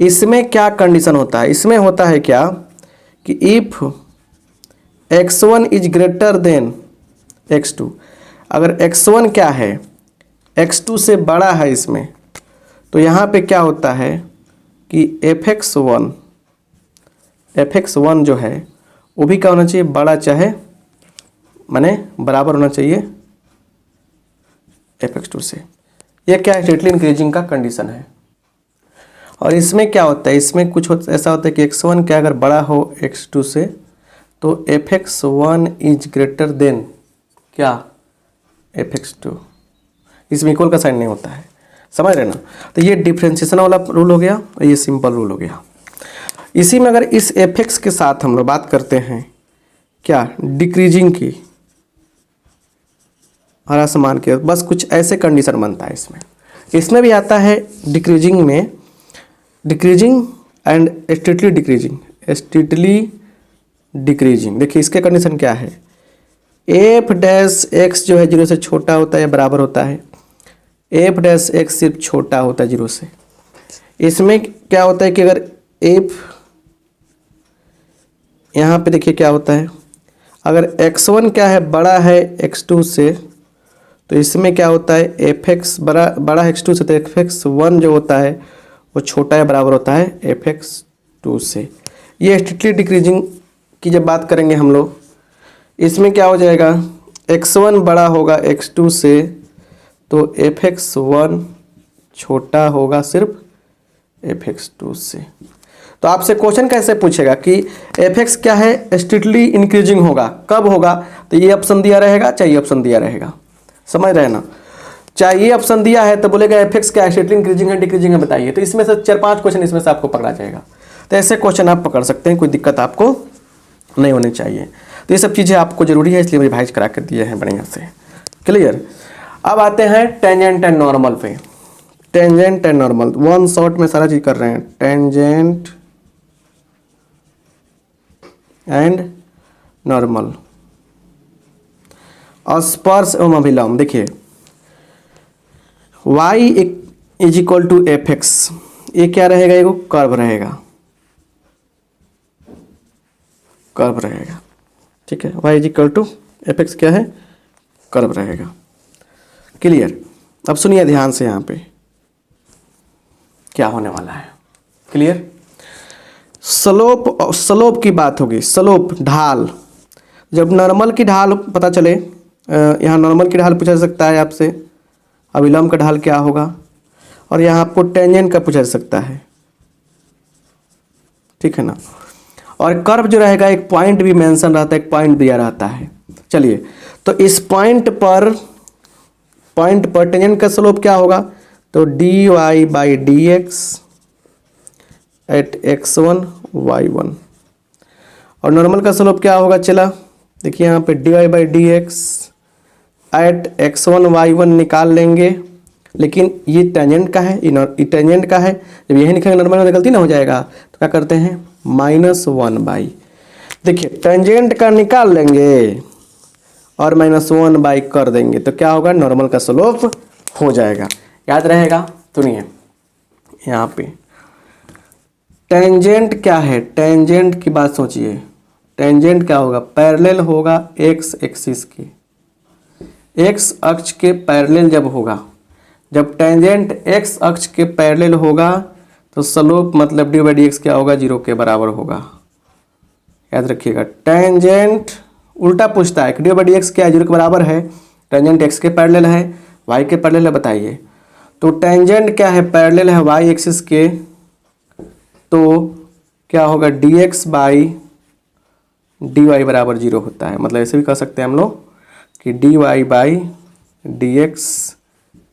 S1: इसमें क्या कंडीशन होता है, इसमें होता है क्या कि if x1 is greater than x2, अगर x1 क्या है x2 से बड़ा है इसमें, तो यहाँ पे क्या होता है कि fx1 जो है वो भी क्या होना चाहिए, बड़ा, चाहे माने बराबर होना चाहिए fx2 से। ये क्या है, स्ट्रेटली इंक्रीजिंग का कंडीशन है। और इसमें क्या होता है, इसमें कुछ ऐसा होता है कि x1 क्या अगर बड़ा हो x2 से तो fx1 इज ग्रेटर देन क्या, fx2। इसमें इक्वल का साइन नहीं होता है, समझ रहे ना। तो ये डिफ्रेंशिएशन वाला रूल हो गया और ये सिंपल रूल हो गया। इसी में अगर इस fx के साथ हम लोग बात करते हैं क्या, डिक्रीजिंग की, हरा समान के, बस कुछ ऐसे कंडीशन बनता है इसमें भी आता है डिक्रीजिंग में, डिक्रीजिंग एंड स्ट्रिक्टली डिक्रीजिंग। देखिए इसके कंडीशन क्या है, एफ डैश एक्स जो है 0 से छोटा होता है या बराबर होता है, एफ डैश एक्स सिर्फ छोटा होता है 0 से। इसमें क्या होता है कि अगर एफ, यहाँ पे देखिए क्या होता है, अगर x1 क्या है बड़ा है x2 से, तो इसमें क्या होता है fx बड़ा है x2 से, तो fx1 जो होता है वो छोटा या बराबर होता है fx2 से। ये स्ट्रिक्टली डिक्रीजिंग की जब बात करेंगे हम लोग, इसमें क्या हो जाएगा, x1 बड़ा होगा x2 से तो fx1 छोटा होगा सिर्फ fx2 से। तो आपसे क्वेश्चन कैसे पूछेगा कि fx क्या है, स्ट्रिक्टली इंक्रीजिंग होगा, कब होगा, तो ये ऑप्शन दिया रहेगा, चाहिए ऑप्शन दिया रहेगा, समझ रहे ना। चाहिए ऑप्शन दिया है तो बोलेगा fx क्या है, स्ट्रिक्टली इंक्रीजिंग है डिक्रीजिंग है बताइए। तो इसमें से 4-5 क्वेश्चन इसमें से आपको पकड़ा जाएगा। तो ऐसे क्वेश्चन आप पकड़ सकते हैं, कोई दिक्कत आपको नहीं होनी चाहिए। तो ये सब चीज़ें आपको जरूरी है, इसलिए रिवाइज करा कर दिए हैं बढ़िया से। क्लियर। अब आते हैं टेंजेंट एंड नॉर्मल पे। Tangent and normal one shot में सारा चीज कर रहे हैं। टेंजेंट एंड नॉर्मल, स्पर्श एवं अभिलंब। देखिए y is equal to f x, ये क्या रहेगा, ये कर्व रहेगा, कर्व रहेगा, ठीक है। y is equal to f x क्या है, कर्व रहेगा। क्लियर। अब सुनिए ध्यान से, यहाँ पे क्या होने वाला है। क्लियर। स्लोप की बात होगी, स्लोप ढाल। जब नॉर्मल की ढाल पता चले, यहाँ नॉर्मल की ढाल पूछा जा सकता है आपसे, अभिलंब का ढाल क्या होगा, और यहाँ आपको टेंजेंट का पूछा जा सकता है, ठीक है ना। और कर्व जो रहेगा एक पॉइंट भी मेंशन रहता है, एक पॉइंट दिया रहता है। चलिए, तो इस पॉइंट पर टेंजेंट का स्लोप क्या होगा, तो dy by d x at x1 y1। और नॉर्मल का स्लोप क्या होगा, चला देखिए यहाँ पे dy by d x at x1 y1 निकाल लेंगे, लेकिन ये टेंजेंट का है, ये टेंजेंट का है। जब यही निकालेंगे नॉर्मल में गलती ना हो जाएगा, तो क्या करते हैं -1 बाई, देखिए टेंजेंट का निकाल लेंगे और -1 बाई कर देंगे, तो क्या होगा, नॉर्मल का स्लोप हो जाएगा। याद रहेगा। सुनिए यहाँ पे टेंजेंट क्या है, टेंजेंट की बात सोचिए। टेंजेंट क्या होगा, पैरेलल होगा x एक्सिस के, x अक्ष के पैरेलल जब होगा, जब टेंजेंट x अक्ष के पैरेलल होगा तो स्लोप मतलब dy बाई डी एक्स क्या होगा, 0 के बराबर होगा। याद रखिएगा। टेंजेंट उल्टा पूछता है कि dy बाई डी एक्स क्या है, 0 के बराबर है, टेंजेंट x के पैरेलल है, y के पैरेलल है, बताइए। तो टेंजेंट क्या है, पैरेलल है y एक्सिस के, तो क्या होगा dx बाई dy बराबर 0 होता है। मतलब ऐसे भी कह सकते हैं हम लोग कि dy by d x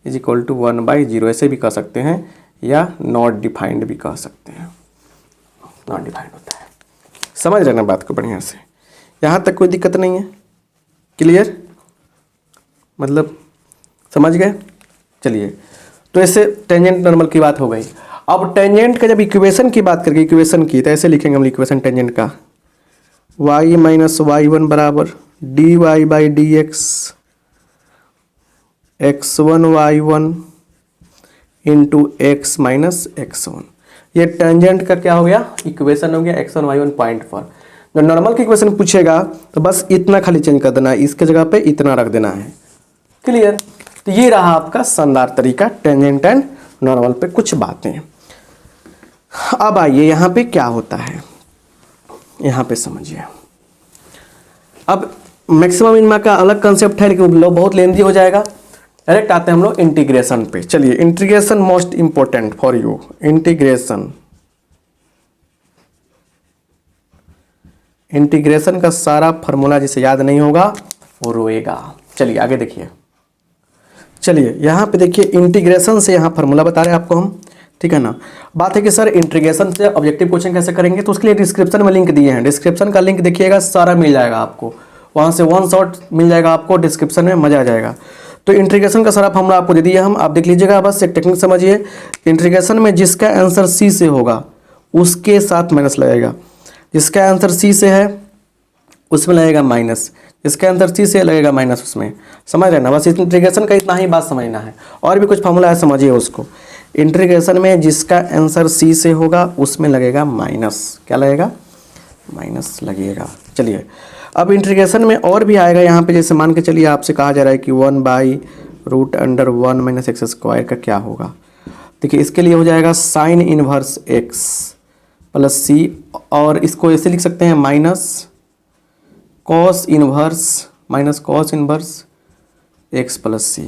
S1: is equal to 1/0, ऐसे भी कह सकते हैं, या नॉट डिफाइंड भी कह सकते हैं। नॉट डिफाइंड होता है, समझ रहे ना बात को बढ़िया से। यहाँ तक कोई दिक्कत नहीं है। क्लियर, मतलब समझ गए। चलिए, तो ऐसे टेंजेंट नॉर्मल की बात हो गई। अब टेंजेंट का जब इक्वेशन की बात करेंगे, इक्वेशन की, तो ऐसे लिखेंगे हम इक्वेशन टेंजेंट का, y माइनस y1 बराबर d y by d x x1 into x minus x1। ये टेंजेंट का क्या हो गया, इक्वेशन हो गया x1 y1 पॉइंट पर। जो नॉर्मल की इक्वेशन पूछेगा तो बस इतना खाली चेंज कर देना है, इसके जगह पे इतना रख देना है। क्लियर। तो ये रहा आपका शानदार तरीका टेंजेंट एंड नॉर्मल पे कुछ बातें। अब आइए यहाँ पे क्या होता है, यहाँ पे समझिए। अब मैक्सिमम मिनिमा का अलग कंसेप्ट है, लेकिन बहुत लेंदी हो जाएगा। डायरेक्ट आते हैं हम लोग इंटीग्रेशन पे। चलिए, integration most important for you. Integration का सारा फॉर्मूला जिसे याद नहीं होगा वो रोएगा। चलिए आगे देखिए। चलिए यहाँ पे देखिए, इंटीग्रेशन से यहाँ फार्मूला बता रहे हैं आपको हम, ठीक है ना। बात है कि सर इंटीग्रेशन से ऑब्जेक्टिव क्वेश्चन कैसे करेंगे, तो उसके लिए डिस्क्रिप्शन में लिंक दिए हैं। डिस्क्रिप्शन का लिंक देखिएगा, सारा मिल जाएगा आपको, वहाँ से वन शॉट मिल जाएगा आपको डिस्क्रिप्शन में, मजा आ जाएगा। तो इंटीग्रेशन का सारा फार्मूला आपको दे दिया हम, आप देख लीजिएगा, बस एक टेक्निक समझिए। इंटीग्रेशन में जिसका आंसर सी से होगा उसके साथ माइनस लगेगा, जिसका आंसर सी से है उसमें लगेगा माइनस, जिसके आंसर सी से लगेगा माइनस उसमें। समझ रहे ना, बस इंटीग्रेशन का इतना ही बात समझना है। और भी कुछ फार्मूला है, समझिए उसको। इंटीग्रेशन में जिसका आंसर सी से होगा उसमें लगेगा माइनस, क्या लगेगा, माइनस लगेगा। चलिए, अब इंटीग्रेशन में और भी आएगा यहाँ पे, जैसे मान के चलिए आपसे कहा जा रहा है कि 1/√1 माइनस एक्स स्क्वायर का क्या होगा। देखिए, इसके लिए हो जाएगा साइन इनवर्स एक्स प्लस सी, और इसको ऐसे लिख सकते हैं minus cos inverse x plus C.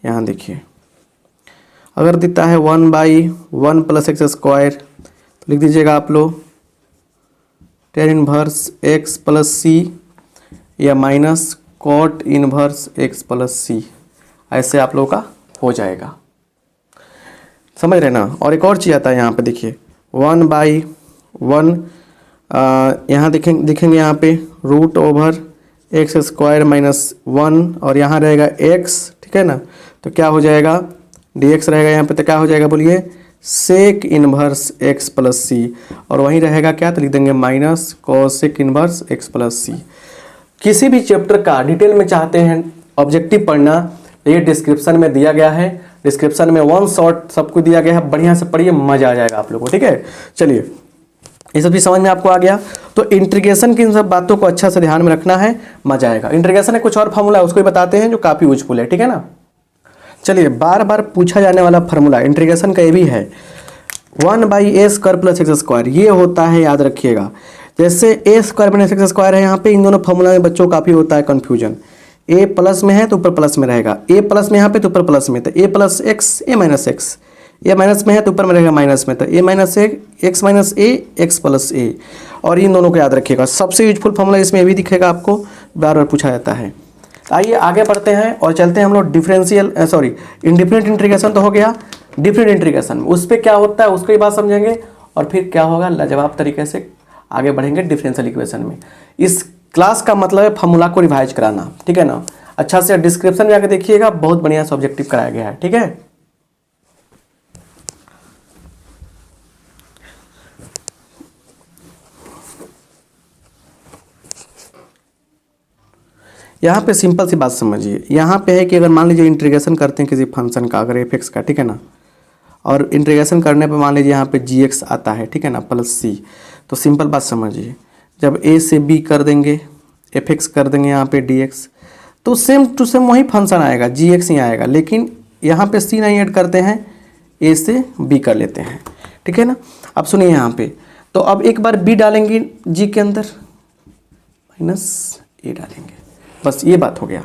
S1: यहाँ देखिए, अगर देता है 1/1 प्लस एक्स स्क्वायर तो लिख दीजिएगा आप लोग tan inverse x plus c या minus cot inverse x plus c, ऐसे आप लोगों का हो जाएगा। समझ रहे ना। और एक और चीज़ आता है यहाँ पे, देखिए 1/1 यहाँ दिखेंगे यहाँ पे √एक्स स्क्वायर माइनस 1, और यहाँ रहेगा x, ठीक है ना। तो क्या हो जाएगा, dx रहेगा यहाँ पे, तो क्या हो जाएगा बोलिए, सेक इनवर्स एक्स प्लस सी, और वहीं रहेगा क्या, तो लिख देंगे minus cosec inverse x plus c. किसी भी चैप्टर का डिटेल में चाहते हैं ऑब्जेक्टिव पढ़ना, ये डिस्क्रिप्शन में दिया गया है। डिस्क्रिप्शन में वन शॉट सब कुछ दिया गया है, बढ़िया से पढ़िए, मजा आ जाएगा आप लोगों को, ठीक है। चलिए, ये सब भी समझ में आपको आ गया। तो इंटीग्रेशन की इन सब बातों को अच्छा से ध्यान में रखना है, मजा आएगा। इंटीग्रेशन में कुछ और फार्मूला है, उसको भी बताते हैं जो काफ़ी यूजफुल है, ठीक है ना। चलिए, बार बार पूछा जाने वाला फार्मूला इंटीग्रेशन का ये भी है, 1/a square plus x square. ये होता है, याद रखिएगा, जैसे a square minus x square है, यहाँ पे इन दोनों फार्मूला में बच्चों को काफ़ी होता है कन्फ्यूजन। a प्लस में है तो ऊपर प्लस में रहेगा, a प्लस में यहाँ पे तो ऊपर प्लस में, तो a plus x a minus x, a minus में है तो ऊपर में रहेगा माइनस में, तो a minus x minus a x plus a। और इन दोनों को याद रखिएगा। सबसे यूजफुल फार्मूला इसमें भी दिखेगा आपको, बार बार पूछा जाता है। आइए आगे बढ़ते हैं और चलते हैं हम लोग इंडिफरेंट इंटीग्रेशन तो हो गया, डिफरेंट इंटीग्रेशन उस पर क्या होता है उसकी बात समझेंगे, और फिर क्या होगा लाजवाब तरीके से आगे बढ़ेंगे डिफरेंशियल इक्वेशन में। इस क्लास का मतलब है फार्मूला को रिवाइज कराना, ठीक है ना। अच्छा से डिस्क्रिप्शन में आके देखिएगा, बहुत बढ़िया से ऑब्जेक्टिव कराया गया है, ठीक है। यहाँ पे सिंपल सी बात समझिए, यहाँ पे है कि अगर मान लीजिए इंटीग्रेशन करते हैं किसी फंक्शन का, अगर एफ एक्स का, ठीक है ना, और इंटीग्रेशन करने पे मान लीजिए यहाँ पे जी एक्स आता है, ठीक है ना, प्लस सी, तो सिंपल बात समझिए, जब ए से बी कर देंगे, एफ एक्स कर देंगे यहाँ पे डी एक्स, तो सेम टू सेम वही फंक्शन आएगा, जी एक्स ही आएगा, लेकिन यहाँ पे सी नहीं ऐड करते हैं, ए से बी कर लेते हैं, ठीक है ना। अब सुनिए यहाँ पे, तो अब एक बार बी डालेंगे जी के अंदर, माइनस ए डालेंगे, बस ये बात हो गया।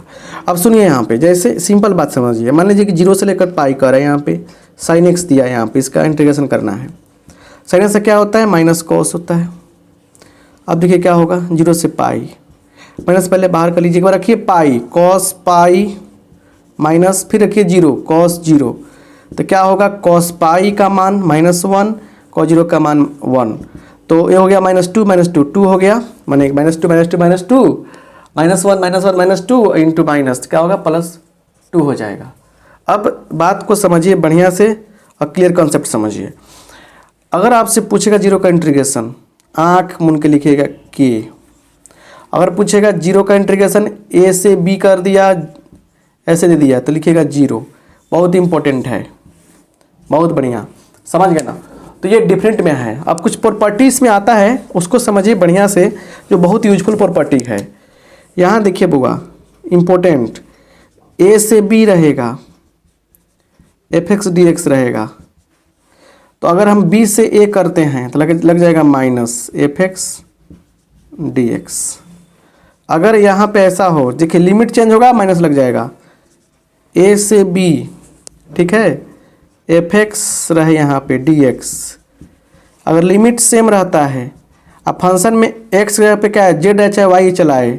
S1: अब सुनिए यहाँ पे, जैसे सिंपल बात समझिए, मान लीजिए कि 0 से लेकर पाई कर है, यहाँ पे साइन एक्स दिया है, यहाँ पे इसका इंटीग्रेशन करना है। साइन एक्स से क्या होता है, माइनस कॉस होता है। अब देखिए क्या होगा, 0 से पाई, माइनस पहले बाहर कर लीजिए, एक बार रखिए पाई, कॉस पाई माइनस, फिर रखिए 0, कॉस 0, तो क्या होगा, कॉस पाई का मान -1, कॉस 0 का मान 1, तो ये हो गया -2 2 हो गया, माने -2 -1 इंटू माइनस क्या होगा, +2 हो जाएगा। अब बात को समझिए बढ़िया से और क्लियर कॉन्सेप्ट समझिए। अगर आपसे पूछेगा 0 का इंटीग्रेशन, आँख मूंद के लिखिएगा के, अगर पूछेगा जीरो का इंटीग्रेशन ए से बी कर दिया, ऐसे दे दिया तो लिखिएगा जीरो। बहुत इंपॉर्टेंट है, बहुत बढ़िया, समझ गए ना। तो ये डिफरेंट में है। अब कुछ प्रॉपर्टीज में आता है, उसको समझिए बढ़िया से, जो बहुत यूजफुल प्रॉपर्टी है। यहाँ देखिए बुआ, इंपॉर्टेंट, ए से बी रहेगा, एफ एक्स डी एक्स रहेगा। तो अगर हम बी से ए करते हैं तो लग जाएगा minus f x D x. अगर यहाँ पे ऐसा हो, देखिए लिमिट चेंज होगा, माइनस लग जाएगा, ए से बी, ठीक है, एफ एक्स रहे यहाँ पे डी एक्स। अगर लिमिट सेम रहता है, अब फंक्शन में एक्स पे क्या है, जेड है चाहे वाई चलाए,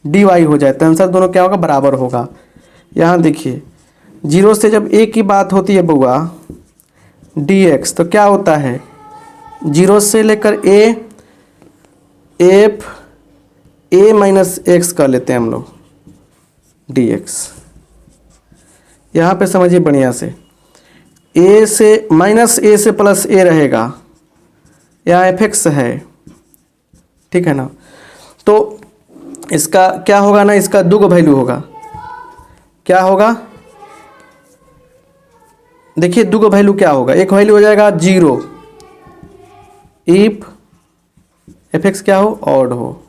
S1: डी वाई हो जाए, तो आंसर दोनों क्या होगा, बराबर होगा। यहाँ देखिए जीरो से जब ए की बात होती है बुआ, डी एक्स, तो क्या होता है, जीरो से लेकर ए, एफ ए माइनस एक्स कर लेते हैं हम लोग, डी एक्स। यहाँ पे समझिए बढ़िया से, ए से माइनस ए से प्लस ए रहेगा, यहाँ एफ एक्स है, ठीक है ना। तो इसका क्या होगा ना, इसका दो वैल्यू होगा, क्या होगा, देखिए दो वैल्यू क्या होगा, एक वैल्यू हो जाएगा जीरो इफ एफ एक्स क्या हो, ऑड हो,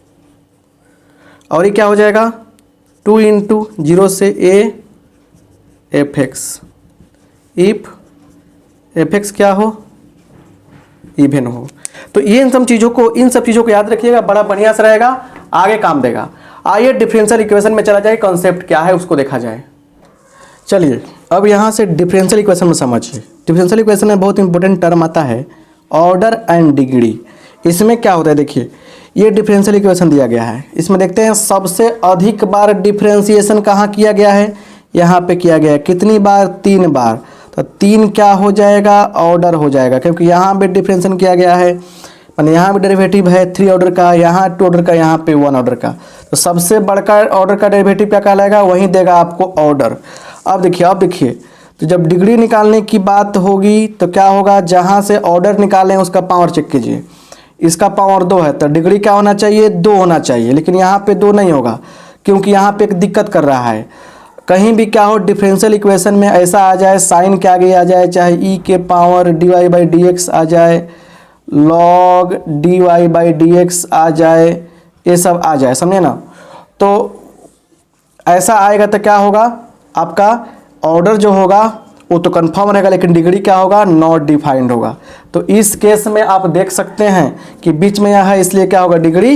S1: और ये क्या हो जाएगा, टू इंटू जीरो से A F x, if F x क्या हो, इवन हो। तो ये इन सब चीज़ों को याद रखिएगा, बड़ा बढ़िया से रहेगा, आगे काम देगा। आइए डिफरेंशियल इक्वेशन में चला जाए, कॉन्सेप्ट क्या है उसको देखा जाए। चलिए अब यहाँ से डिफरेंशियल इक्वेशन में समझिए। डिफरेंशियल इक्वेशन में बहुत इंपॉर्टेंट टर्म आता है ऑर्डर एंड डिग्री। इसमें क्या होता है, देखिए ये डिफरेंशियल इक्वेशन दिया गया है, इसमें देखते हैं सबसे अधिक बार डिफरेंशिएशन कहाँ किया गया है, यहाँ पे किया गया है, कितनी बार, 3 बार। तो 3 क्या हो जाएगा, ऑर्डर हो जाएगा, क्योंकि यहाँ पे डिफरेंशिएशन किया गया है, माने यहाँ भी डेरिवेटिव है 3 ऑर्डर का, यहाँ 2 ऑर्डर का, यहाँ पे 1 ऑर्डर का। तो सबसे बड़का ऑर्डर का डेरिवेटिव क्या कहलाएगा, वही देगा आपको ऑर्डर। अब देखिए तो जब डिग्री निकालने की बात होगी तो क्या होगा, जहाँ से ऑर्डर निकालें उसका पावर चेक कीजिए। इसका पावर 2 है तो डिग्री क्या होना चाहिए, 2 होना चाहिए, लेकिन यहाँ पे 2 नहीं होगा, क्योंकि यहाँ पे एक दिक्कत कर रहा है। कहीं भी क्या हो डिफरेंशियल इक्वेशन में ऐसा आ जाए, साइन के आगे आ जाए, चाहे ई के power d y by d x आ जाए, log d y by d x आ जाए, ये सब आ जाए, समझे ना। तो ऐसा आएगा तो क्या होगा, आपका ऑर्डर जो होगा वो तो कंफर्म रहेगा, लेकिन डिग्री क्या होगा, नॉट डिफाइंड होगा। तो इस केस में आप देख सकते हैं कि बीच में यह है, इसलिए क्या होगा, डिग्री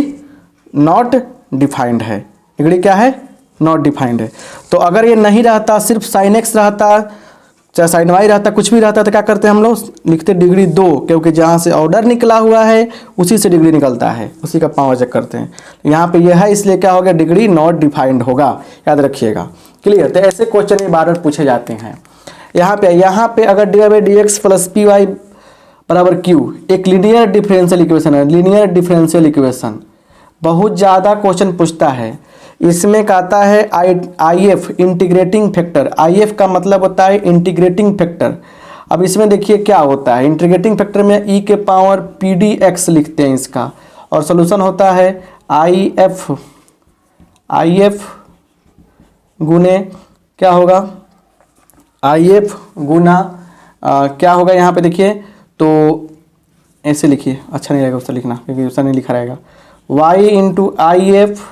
S1: नॉट डिफाइंड है, डिग्री क्या है, नॉट डिफाइंड है। तो अगर ये नहीं रहता, सिर्फ साइन एक्स रहता, चाहे साइन वाई रहता, कुछ भी रहता, तो क्या करते हैं हम लोग, लिखते डिग्री 2, क्योंकि जहाँ से ऑर्डर निकला हुआ है उसी से डिग्री निकलता है, उसी का पावर चेक करते हैं। यहाँ पे यह है, इसलिए क्या हो गया, डिग्री नॉट डिफाइंड होगा, याद रखिएगा, क्लियर। तो ऐसे क्वेश्चन ये बार बार पूछे जाते हैं। यहाँ पे अगर d y by d x plus p y बराबर क्यू, एक लीनियर डिफरेंशियल इक्वेशन है, लीनियर डिफरेंशियल इक्वेशन बहुत ज़्यादा क्वेश्चन पूछता है। इसमें कहता है I F integrating factor, I F का मतलब होता है इंटीग्रेटिंग फैक्टर। अब इसमें देखिए क्या होता है, इंटीग्रेटिंग फैक्टर में ई के पावर पी डी एक्स लिखते हैं इसका, और सोल्यूशन होता है आई एफ गुने क्या होगा, आई एफ गुना क्या होगा, यहाँ पे देखिए तो ऐसे लिखिए, अच्छा नहीं रहेगा उससे लिखना, क्योंकि उससे नहीं लिखा रहेगा, y इंटू आई एफ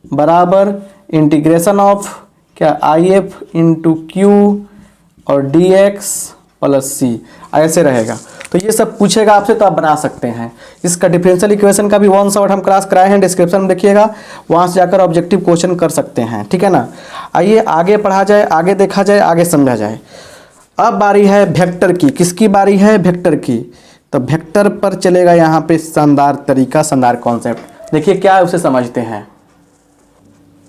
S1: बराबर इंटीग्रेशन ऑफ क्या, आई एफ इंटू क्यू और डी एक्स प्लस सी, ऐसे रहेगा। तो ये सब पूछेगा आपसे तो आप बना सकते हैं। इसका डिफरेंशियल इक्वेशन का भी 1 शॉट हम क्लास कराए हैं, डिस्क्रिप्शन में देखिएगा, वहाँ से जाकर ऑब्जेक्टिव क्वेश्चन कर सकते हैं, ठीक है ना। आइए आगे पढ़ा जाए, आगे देखा जाए, आगे समझा जाए। अब बारी है वेक्टर की, किसकी बारी है, वेक्टर की। तो वेक्टर पर चलेगा यहाँ पे शानदार तरीका, शानदार कॉन्सेप्ट, देखिए क्या है उसे समझते हैं।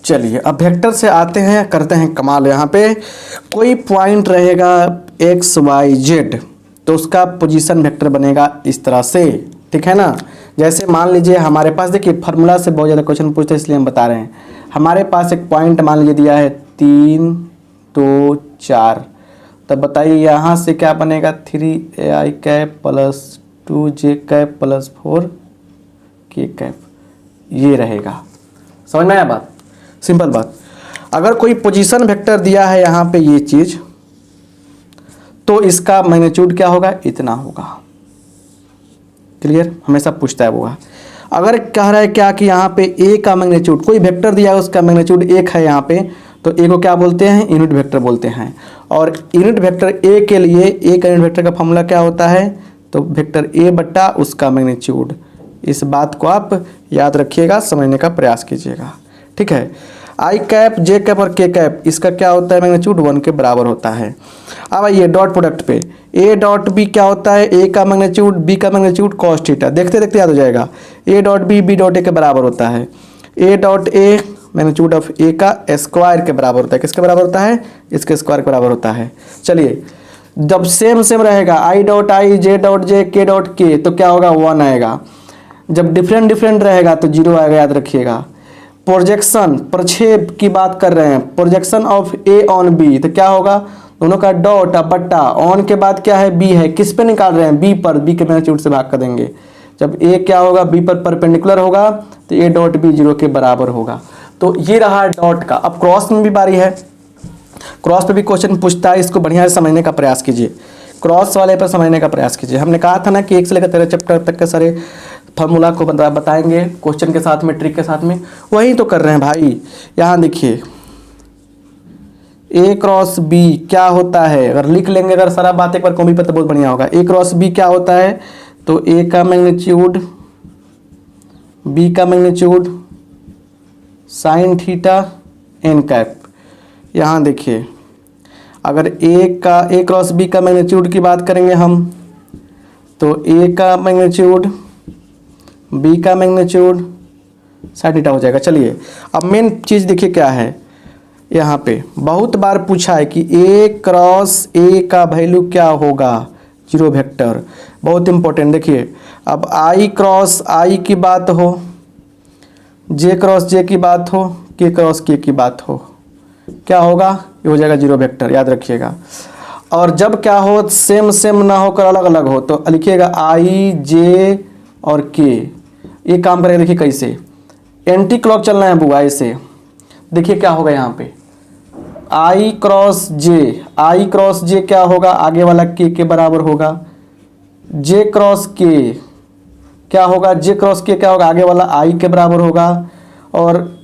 S1: चलिए अब वेक्टर से आते हैं, करते हैं कमाल। यहाँ पे कोई पॉइंट रहेगा एक्स वाई जेड, तो उसका पोजीशन वेक्टर बनेगा इस तरह से, ठीक है ना। जैसे मान लीजिए हमारे पास, देखिए फार्मूला से बहुत ज़्यादा क्वेश्चन पूछते हैं इसलिए हम बता रहे हैं। हमारे पास एक पॉइंट मान लीजिए दिया है 3 2 4, तब बताइए यहाँ से क्या बनेगा, 3ai cap plus 2j cap plus 4k cap, ये रहेगा। समझ में आया बात? सिंपल बात। अगर कोई पोजीशन वेक्टर दिया है यहाँ पे ये चीज, तो इसका मैग्नीट्यूड क्या होगा, इतना होगा। क्लियर? हमेशा पूछता है वो। अगर कह रहा है क्या कि यहाँ पे ए का मैग्नीट्यूड, कोई वेक्टर दिया है उसका मैग्नीट्यूड 1 है यहाँ पे, तो ए को क्या बोलते हैं, यूनिट वेक्टर बोलते हैं। और यूनिट वेक्टर ए के लिए ए का यूनिट वेक्टर का फॉर्मूला क्या होता है, तो वेक्टर ए बट्टा उसका मैग्नीट्यूड। इस बात को आप याद रखिएगा, समझने का प्रयास कीजिएगा। ठीक है। आई कैप, जे कैप और के कैप, इसका क्या होता है, मैग्नीट्यूड 1 के बराबर होता है। अब आइए डॉट प्रोडक्ट पे, ए डॉट बी क्या होता है, ए का मैग्नीट्यूड बी का मैग्नीट्यूड कॉस थीटा। देखते देखते याद हो जाएगा। A dot b dot a के बराबर होता है। A dot a magnitude of a का स्क्वायर के बराबर होता है। किसके बराबर होता है, इसके स्क्वायर के बराबर होता है। चलिए, जब सेम सेम रहेगा, I dot I, J dot J, के डॉट के, तो क्या होगा, 1 आएगा। जब डिफरेंट डिफरेंट रहेगा तो 0 आएगा, याद रखिएगा। प्रोजेक्शन, प्रक्षेप की बात कर रहे हैं, projection of A on B, तो क्या होगा, दोनों का डॉट बट्टा, ऑन के बाद क्या है, बी है, किस पे निकाल रहे हैं, बी पर, बी के मैग्नीट्यूड से भाग कर देंगे। जब ए क्या होगा, बी पर परपेंडिकुलर होगा, तो ए डॉट बी 0 के बराबर होगा। तो ये रहा डॉट का। अब क्रॉस में भी बारी है, क्रॉस पे भी क्वेश्चन पूछता है, इसको बढ़िया से समझने का प्रयास कीजिए। क्रॉस वाले पर समझने का प्रयास कीजिए। हमने कहा था ना कि 1 से लेकर 13 चैप्टर तक के सारे फार्मूला को बताएंगे क्वेश्चन के साथ में, ट्रिक के साथ में, वही तो कर रहे हैं भाई। यहाँ देखिए, ए क्रॉस बी क्या होता है, अगर लिख लेंगे, अगर सारा बात एक बार कॉपी पर, तो बहुत बढ़िया होगा। ए क्रॉस बी क्या होता है, तो ए का मैग्नीट्यूड, बी का magnitude sine theta n cap. यहाँ देखिए, अगर ए क्रॉस बी का मैग्नीट्यूड की बात करेंगे हम, तो ए का मैग्नीट्यूड, बी का मैग्नीट्यूड साइन थीटा हो जाएगा। चलिए, अब मेन चीज़ देखिए क्या है, यहाँ पे बहुत बार पूछा है कि ए क्रॉस ए का वैल्यू क्या होगा, 0 वेक्टर, बहुत इंपॉर्टेंट। देखिए, अब आई क्रॉस आई की बात हो, जे क्रॉस जे की बात हो, के क्रॉस के की बात हो, क्या होगा, ये हो जाएगा 0 वेक्टर, याद रखिएगा। और जब क्या हो, सेम सेम ना होकर अलग अलग हो, तो लिखिएगा आई जे और के। ये काम करेगा, देखिए कैसे, एंटी क्लॉक चलना है बुआ, ऐसे देखिए क्या होगा। यहाँ पे आई क्रॉस जे क्या होगा, आगे वाला के बराबर होगा। जे क्रॉस के क्या होगा, जे क्रॉस के क्या होगा, आगे वाला आई के बराबर होगा। और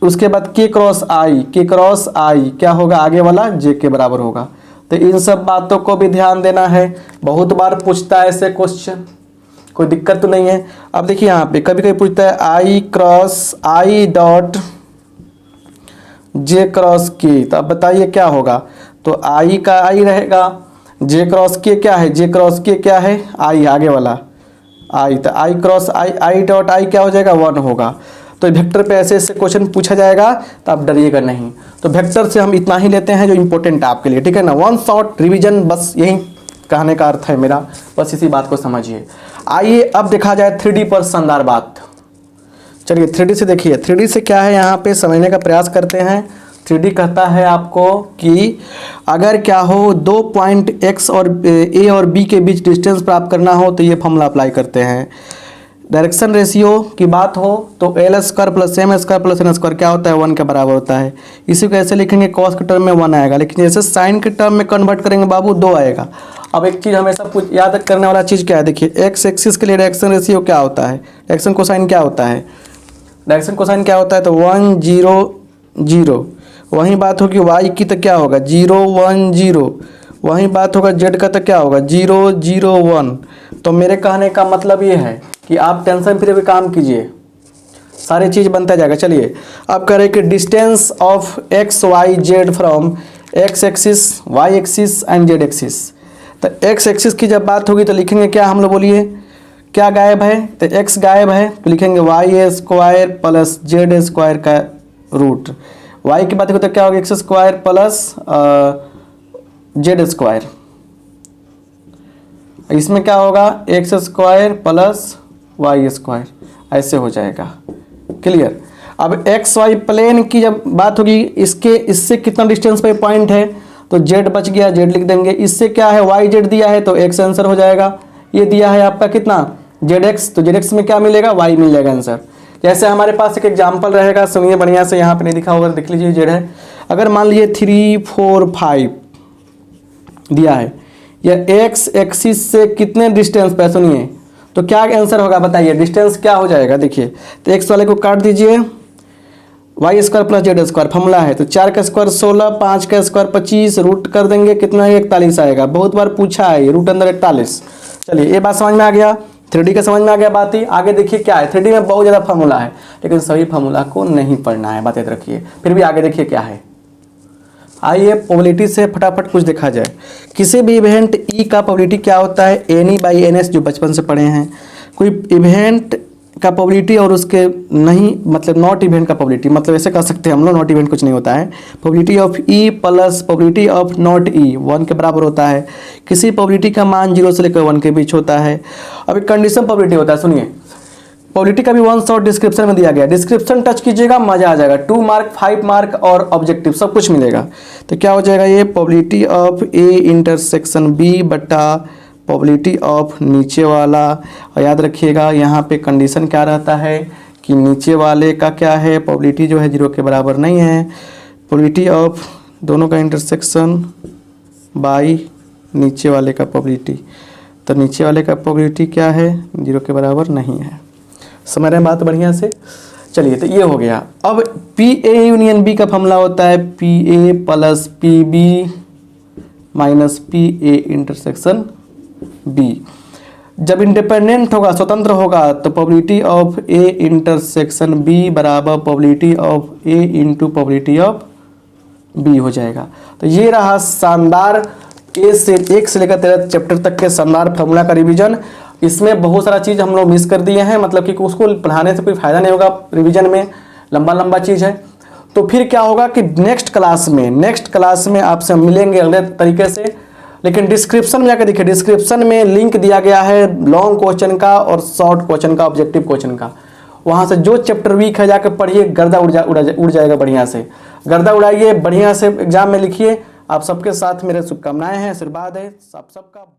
S1: उसके बाद के क्रॉस आई क्या होगा, आगे वाला जे के बराबर होगा। तो इन सब बातों को भी ध्यान देना है, बहुत बार पूछता है ऐसे क्वेश्चन, कोई दिक्कत तो नहीं है। अब देखिए यहाँ पे कभी कभी पूछता है i cross i dot j cross k, तो अब बताइए क्या होगा, तो आई का आई रहेगा, जे क्रॉस के क्या है, जे क्रॉस के क्या है, आई आगे वाला आई, तो आई क्रॉस आई डॉट आई क्या हो जाएगा, 1 होगा। तो वेक्टर पे ऐसे ऐसे क्वेश्चन पूछा जाएगा, तो आप डरिएगा नहीं। तो वेक्टर से हम इतना ही लेते हैं जो इंपॉर्टेंट है आपके लिए, ठीक है ना, 1 शॉर्ट रिवीजन, बस यही कहने का अर्थ है मेरा, बस इसी बात को समझिए। आइए अब देखा जाए 3D पर शानदार बात। चलिए 3D से देखिए, 3D से क्या है यहाँ पे समझने का प्रयास करते हैं। 3D कहता है आपको कि अगर क्या हो, 2 पॉइंट x और a और b के बीच डिस्टेंस प्राप्त करना हो, तो ये फॉर्मूला अप्लाई करते हैं। डायरेक्शन रेशियो की बात हो तो l square plus m square plus n square क्या होता है, 1 के बराबर होता है। इसी को ऐसे लिखेंगे, कॉस के टर्म में 1 आएगा, लेकिन जैसे साइन के टर्म में कन्वर्ट करेंगे बाबू 2 आएगा। अब एक चीज़ हमेशा याद करने वाला चीज़ क्या है, देखिए एक्स एक्सिस के लिए डायरेक्शन रेशियो क्या होता है, डायरेक्शन कोसाइन क्या होता है, डायरेक्शन कोसाइन क्या होता है, तो 1 0 0। वहीं बात होगी वाई की, तो क्या होगा 0 1 0। वहीं बात होगा जेड का, तो क्या होगा 0 0 1। तो मेरे कहने का मतलब ये है कि आप टेंशन फ्री भी काम कीजिए, सारी चीज़ बनता जाएगा। चलिए अब कह रहे कि distance of x y z from x axis y axis and z axis. तो एक्स एक्सिस की जब बात होगी तो लिखेंगे क्या, हम लोग बोलिए क्या गायब है, तो एक्स गायब है, तो लिखेंगे y square plus z square का रूट। वाई की बात होगी तो क्या होगा, x square plus z square. इसमें क्या होगा, x square plus y square, ऐसे हो जाएगा। क्लियर। अब एक्स वाई प्लेन की जब बात होगी, इससे कितना डिस्टेंस पे पॉइंट है, तो जेड बच गया, जेड लिख देंगे। इससे क्या है, वाई जेड दिया है तो एक्स आंसर हो जाएगा। ये दिया है आपका कितना, जेड एक्स, तो जेड एक्स में क्या मिलेगा, वाई मिल जाएगा आंसर। जैसे हमारे पास एक एग्जाम्पल रहेगा, सुनिए बढ़िया से, यहाँ पे नहीं दिखा होगा देख लीजिए, जेड है। अगर मान लीजिए 3, 4, 5 दिया है, यह एक्स एक्सिस से कितने डिस्टेंस पे, सुनिए तो क्या आंसर होगा बताइए, डिस्टेंस क्या हो जाएगा। देखिए तो एक्स वाले को काट दीजिए, y square plus z square formula है, तो 4 का स्क्वायर 16, 5 का स्क्वायर 25, रूट कर देंगे कितना है 41 आएगा। बहुत बार पूछा है रूट अंदर 41। चलिए ये बात समझ में आ गया, 3D का समझ में आ गया बात ही। आगे देखिए क्या है, 3D में बहुत ज़्यादा फार्मूला है, लेकिन सभी फार्मूला को नहीं पढ़ना है, बात याद रखिए। फिर भी आगे देखिए क्या है, आइए प्रोबेबिलिटी से फटाफट कुछ देखा जाए। किसी भी इवेंट ई का प्रोबेबिलिटी क्या होता है, NE/NS, जो बचपन से पढ़े हैं। कोई इवेंट का प्रोबेबिलिटी और उसके नहीं मतलब नॉट इवेंट का प्रोबेबिलिटी, मतलब ऐसे कह सकते हैं हम लोग, नॉट इवेंट कुछ नहीं होता है। Probability of e plus probability of not e 1 के बराबर होता है। किसी प्रोबेबिलिटी का मान 0 से लेकर 1 के बीच होता है। अब एक कंडीशन प्रोबेबिलिटी होता है, सुनिए प्रोबेबिलिटी का भी 1 शॉट डिस्क्रिप्शन में दिया गया, डिस्क्रिप्शन टच कीजिएगा मजा आ जाएगा, 2 मार्क 5 मार्क और ऑब्जेक्टिव सब कुछ मिलेगा। तो क्या हो जाएगा ये, probability of A intersection B बटा प्रोबेबिलिटी ऑफ नीचे वाला। और याद रखिएगा यहाँ पे कंडीशन क्या रहता है कि नीचे वाले का क्या है, प्रोबेबिलिटी जो है 0 के बराबर नहीं है। प्रोबेबिलिटी ऑफ दोनों का इंटरसेक्शन बाई नीचे वाले का प्रोबेबिलिटी, तो नीचे वाले का प्रोबेबिलिटी क्या है 0 के बराबर नहीं है। समझ रहे हैं बात बढ़िया से। चलिए तो ये हो गया। अब PA यूनियन B का फॉर्मूला होता है PA plus PB minus PA intersection B। जब इंडिपेंडेंट होगा, स्वतंत्र होगा, तो probability of A intersection B बराबर probability of A into probability of B हो जाएगा। तो ये रहा शानदार एक से लेकर 13 चैप्टर तक के शानदार फॉर्मूला का रिवीजन। इसमें बहुत सारा चीज़ हम लोग मिस कर दिए हैं, मतलब कि उसको पढ़ाने से कोई फायदा नहीं होगा, रिवीजन में लंबा चीज़ है। तो फिर क्या होगा कि नेक्स्ट क्लास में आपसे मिलेंगे अगले तरीके से। लेकिन डिस्क्रिप्शन में जाकर देखिए, डिस्क्रिप्शन में लिंक दिया गया है लॉन्ग क्वेश्चन का और शॉर्ट क्वेश्चन का, ऑब्जेक्टिव क्वेश्चन का। वहाँ से जो चैप्टर वीक है जाकर पढ़िए, गर्दा उड़ जाएगा बढ़िया से। गर्दा उड़ाइए, बढ़िया से एग्जाम में लिखिए। आप सबके साथ मेरे शुभकामनाएं हैं, आशीर्वाद है, आप सबका।